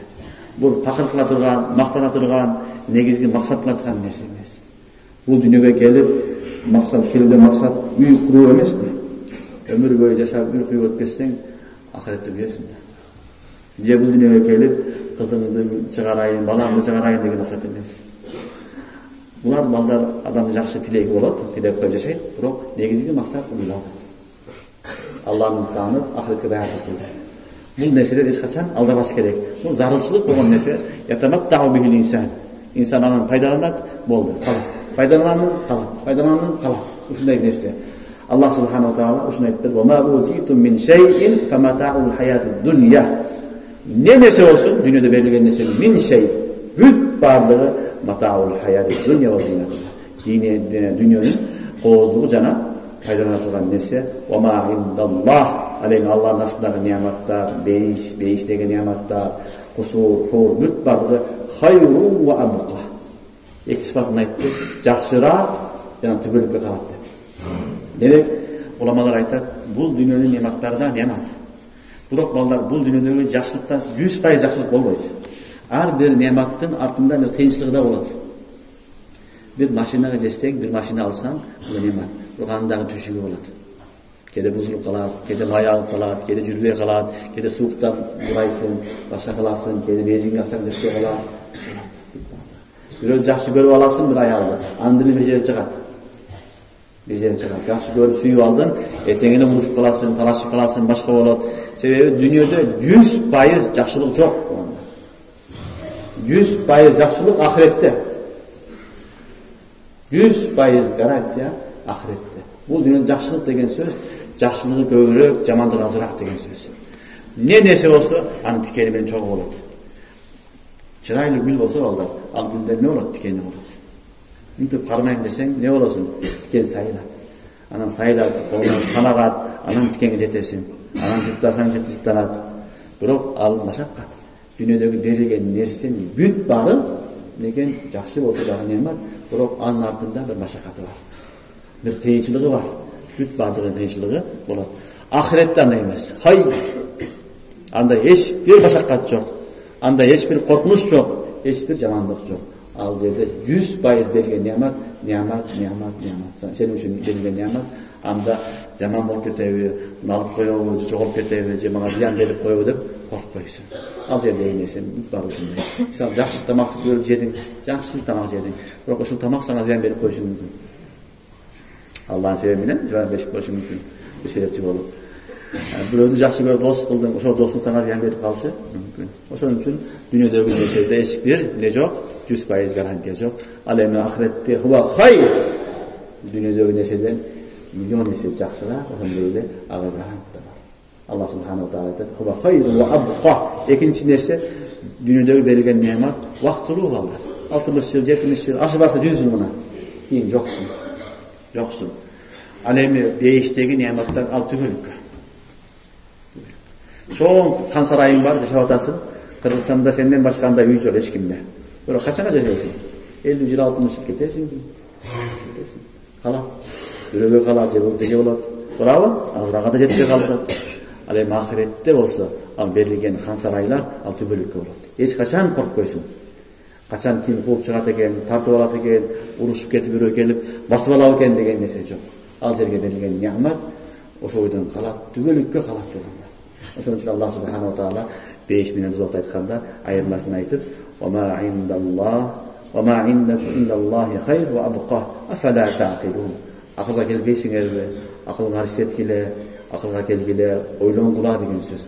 Бул факыр кыла турган, мактана турган, негизги максат кыла турган нерсе эмес. Бул дүйнөгө келип, келүүдөн максат үй куруу эмес да. Өмүр бою жашап, үй куюп өткөрсөң, ахиретте үйөсүң да. Же бул дүйнөгө келип, кызыңды чыгарайын, баламды чыгарайын деген максат эмес. Булар балдар адамдын жакшы тилеги болот, тилеп коюп жашайт, бирок негизги максат уйлап. Аллахты таанып, ахиретке даярдык кылуу. Бул нерселер эч качан алдабаш керек. Бул зарылчылык болгон нерсе. Ятаматтау бихил инсан. Инсан анан пайдаланат, болду. Пайдаланат. Ушундай нерсе. Аллах Субханаху ва Таала ушуну айтты: "Ва ма утитум мин шай'ин фаматаул хаятид дунья." Не нерсе болсун, дүйнөдө берилген нерсе мин шай. Бүт бардыгы матаул хаятид дунья ва зинату. Дүйнөнүн коозлугу жана пайдалана турган нерсе. "Ва ма индаллах." Алейн Аллахтын астындагы неаматтар, бейиш деген неаматтар, кусур, хур, бүт бардыгы хайру ва абqa. Эки сыпатын айтты, жакшыраак жана түбөлүккө калат деп. Демек, уламалар айтат, бул дүйнөнүн неаматтары да неамат. Бирок балдар, бул дүйнөдөгү жакшылыкта 100% жакшылык болбойт. Ар бир неаматтын артында бир кыйынчылыгы да болот. Bir машинага жесең, bir машина алсаң, бул неамат. Бирок анын дагы түшүгү болот. Kede buzulup kalat, kede mayağılıp kalat, kede жүрбей kalat, kede suuktан бурайсың, башка кыласың, kede безиңди акчаң жетпей калат. Бирөө жакшы көрүп аласың бир аялды, андын бир жери чыгат. Bir yere çıkar. Жақсы görüp suyup aldın, etеңине урушуп каласың, талашып каласың, башка болот. Себеби дүйнөдө 100% жакшылык жок. 100% жакшылык ахиретте. 100% гарантия ахиретте. Бул дүйнөдө жакшылык деген сөз, жакшылыгы көбүрөөк, жамандыгы азыраак деген сөз. Не нерсе болсо, анын тикени менен чогуу болот. Чырайлуу гүл болсо балдар, ал гүлдөн не болот? Тикени болот. Мынтип кармайм десең, не болосуң? Тикен сайылат. Анан сайылат, колуңан канагат, анан тикенге жетесиң. Анан жыттасаң жыттанат. Бирок ал машаккат. Дүйнөдөгү берилген нерсенин бүт баары деген жакшы болсо дагы немат, бирок анын артында бир машакаты бар. Бир кыйынчылыгы бар. Бүт баардыгы кыйынчылыгы болот. Ахиретте андай эмес. Хай. Анда эч бир машакат жок. Анда эч бир коркунуч жок, эч бир жамандык жок. Ал жерде 100% берген nimet. Senin için берген nimet. Анда жаман болуп кетеби, алып коебу, жоголуп кетеби, же мага зыян берип коебу деп коркпойсуң. Ал жерде нерсе бар ушундай. Мисалы жакшы тамакты көрүп жедиң, жакшы тамак жедиң. Бирок ушул тамак сага зыян берип коюшу мүмкүн. Аллахын себеби менен зыян берип коюшу мүмкүн. Бир себепчи болуп. Бирөөдү жакшы көрүп дос кылдың, ошол досуң сага зыян берип калышы мүмкүн. Ошон үчүн дүйнөдөгү нерседе эч бир не жок, 100% гарантия жок. Ал эми ахиретте хуба хайр. Дүйнөдөгү нерседен миллион есе жакшыраак, ошондой эле ага гарантия бар. Аллах субханаху таала айтат: "Хуба хайр ва абқа." Экинчи нерсе дүйнөдөгү берилген немат вактылуу балдар. 60 жыл, 70 жыл, ашы барса 100 жыл мына. Кийин жоксуң. Ал эми бейиштеги нематтар ал түгөлүккө. Чоң хан сарайың бар, жашап атасың. Кыргызстанда сенден башка андай үй жок эч кимде. Бирок качанга жашайсың? 50 жыл, 60 жыл кетесиң. Калат. Бирөөгө калат, же бирге болот. Туурабы? Азырага да жетпей калат. Ал эми ахиретте болсо, ал берилген хан сарайлар ал түбөлүккө болот. Эч качан коркпойсуң. Качан ким кууп чыгат экен, тартып алат экен, урушуп кетип бирөө келип, басып алат экен деген нерсе жок. Ал жерге берилген nimet ошо бойдон калат, түбөлүккө калат болгондар. Ошон үчүн Аллах субханаху таала 5 менен узакта айтканда айырмасын айтып: "Ва ма индакум индаллахи хайр ва абқа, афала тaqilun." Акылга келбейсиңерби? Акылыңар иштеткиле, акылга келгиле, ойлонгула деген сөз.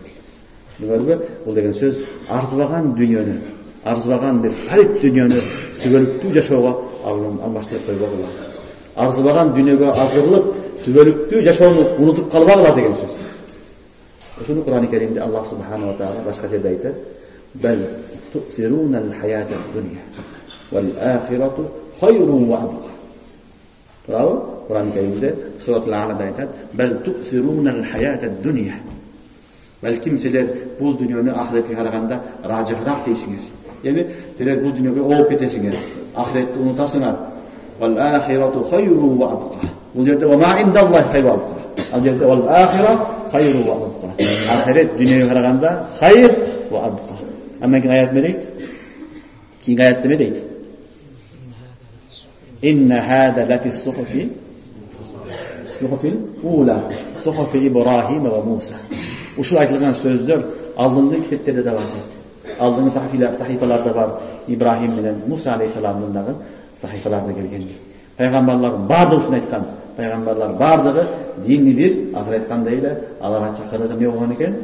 Билбейсизби? Бул деген сөз арзыбаган дүйнөнү, арзыбаган бир харит дүйнөнү түбөлүктүү жашоого алмаштырып койбогула. Арзыбаган дүйнөгө азырлык түбөлүктүү жашоону унутуп калбагыла деген сөз. Ошону Кур'ан-ы Керимде Аллах субханаху таала башка жерде айтат: "Бал тусирунал хаятад дунья вал ахирату хайрун ва абқа." Туурабы? Кур'ан-ы Керимде Суратул А'лада айтат: "Бал тусирунал хаятад дунья." Балким силер бул дүйнөнү ахиретке караганда ражыхыраак дейсиңер. Эми силер бул дүйнөгө ооп кетесиңер, ахиретти унутасыңар. Вал ахирату хайрун ва абқа. Бул жерде ва ма индаллахи хайрун ва абқа. Ал жерде вал ахира хайрун ва абқа. Ахирет дүйнөгө караганда хайр ва абқа. Андан кийин аят менек. Кийинки аятта эме дейт? Инна хада лафи сухуфи ула сухуфи Ибрахим ва Муса. Ушул айтылган сөздөр алдыңкы китептерде да бар. Алдыңкы сахифаларда бар. Ибрахим менен Муса алейхисаламдын дагы сахифаларда келген. Пайгамбарлардын баардыгы ушуну айткан. Пайгамбарлар баардыгы дини бир, азыр айткандай эле аларга чакырыгы эмне болгон экен?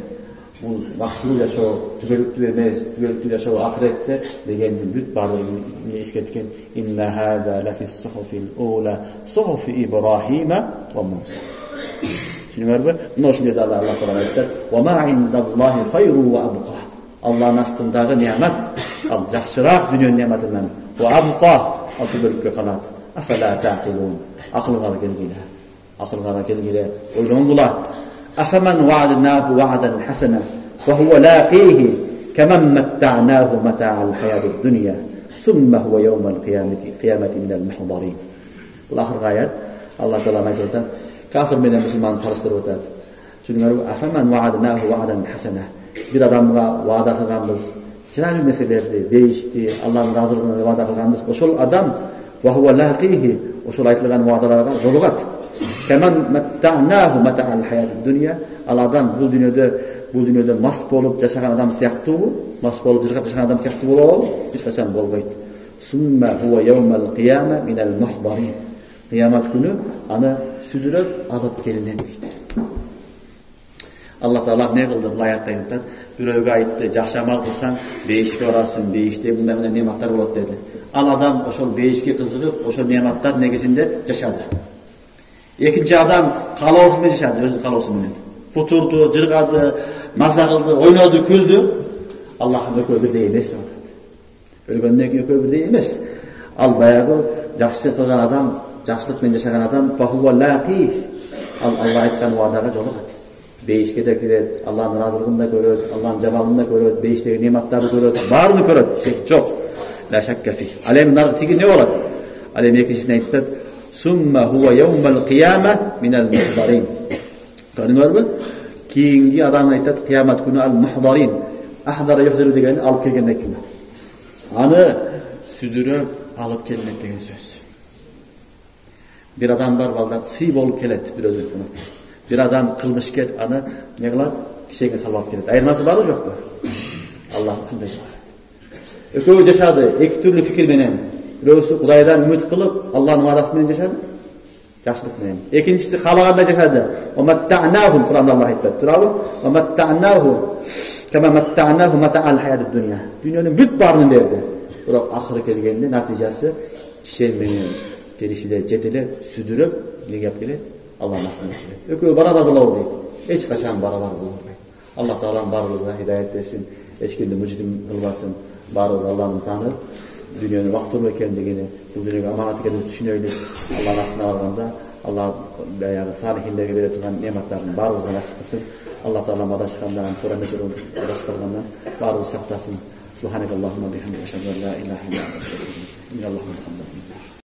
Бул бактылуу жашоо, түгөлүктүү эмес, түгөлүктүү жашоо ахиретте дегендин бүт баардыгын эскерткен. Инна хаза лафи сухуфил ула сухуфи Ибрахима ва Муса. Түшүнүңөрбү? Мына ушул жерде Аллах Таала айтат: "Ва ма индаллахи хайру ва абқа." Аллахтын астындагы немат ал жакшыраак дүйнөнүн неmatынан. Ва абқа ал түгөлүккө калат. Афала тaqilun. Акылга келгиле, ойлонгула. Афаман вa'adnahu wa'dan hasana wa huwa laqihi kaman matta'nahu mata'al hayatid dunya thumma huwa yawmal qiyamati minal muhdarin. Бул ахыркы аят Аллах Таала айтат: "Кафир менен мусулман салыштырып атат. Түшүнүңөрбү? Афаман wa'adnahu wa'dan hasana." Бир адамга ваада кылганбыз, чырайлуу нерселерди, дейишти, Аллахтын разылыгына ваада кылганбыз. Ошол адам ва хува лaqиhi, ошол айтылган ваадаларга жолугат. Kemen metta'nahu mata'al hayatid dunya. Al adam bu dünyada mas bolup yaşagan adam siyahtı, mas bolup yaşagan adam siyahtı bolop, hiç kaçan bolbayt. Summa huwa yawmal qiyamah minal muhdarin. Kıyamet günü ana südürüp alıp gelinedi deydi. Allah Taala ne kıldı bu ayette aytdı. Birovga aytdı, "Жақсы амал кылсаң, бейишке барасың, бейиште мындай нематтар болот" dedi. Al adam ошол бейишке кызыгып, ошол нематтар негизинде жашады. Экинчи адам калоосу менен жашады, өзү калоосу менен. Футурду, жыргады, маза кылды, ойноду, күлдү. Аллахтын экөө бирдей эмес деп атат. Өлгөндөн кийин экөө бирдей эмес. Ал баягы жакшы кылган адам, жакшылык менен жашаган адам фахуа лaqih. Ал Алла айткан вадага жолугат. Бейишке де кирет, Аллахтын ыраазылыгын да көрөт, Аллахтын жамалын да көрөт, бейиштеги нематтарды көрөт, баарын көрөт, шек жок. Ла шакка фи. Ал эми нары тиги не болот? Ал эми экинчисине айтат: "Сумма хува яумал қияма минал мухдарин." Көрдүңөрбү? Кийинги адам айтат, кыямат күнү ал мухдарин. Ахдара юхзиру деген алып келген экен. Аны сүдүрөп алып келет деген сөз. Bir adam var valda sый болуп келет bir өзү. Bir adam kılmışker аны не кылат? Кишеге салып келет. Айырмасы барбы жокпу? Аллах кандай бар. Экөө жашады, эки түрлүү фикир менен. Бирөөсү Кудайдан үмүт кылып, Аллахтын ваадасы менен жашады. Жакшылык менен. Экинчиси каалагандай жашады. Уматта'наху Куранда Аллах айтат. Турабы? Уматта'наху кама матта'наху матa'ал hayatid dunya. Дүйнөнүн бүт баарын берди. Бирок акыры келгенде натыйжасы киши менен терисиде жетеле сүдүрөп неге алып келет? Аллахтын артына келет. Экөө барабар болобу дейт. Эч качан барабар болбойт. Аллах Таалам баарыбызга хидаят берсин, эч кимди мужрим кылбасын. Баарыбыз Аллахты таанып, дүйнөнүн вактылуу экендигини, бул дүйнөгө аманат экенин түшүнөйлүк. Аллахтын артына барганда, Аллах баягы салихиндерге бере турган нематтарын баарыбызга насип кылсын. Аллах Таалам адашкандан, Кур'анды адаштыргандан баарыбыз сактасын. Субханакаллахумма бихамдика ашхаду ан ла илаха илля анта астагфирука ва атубу илейк.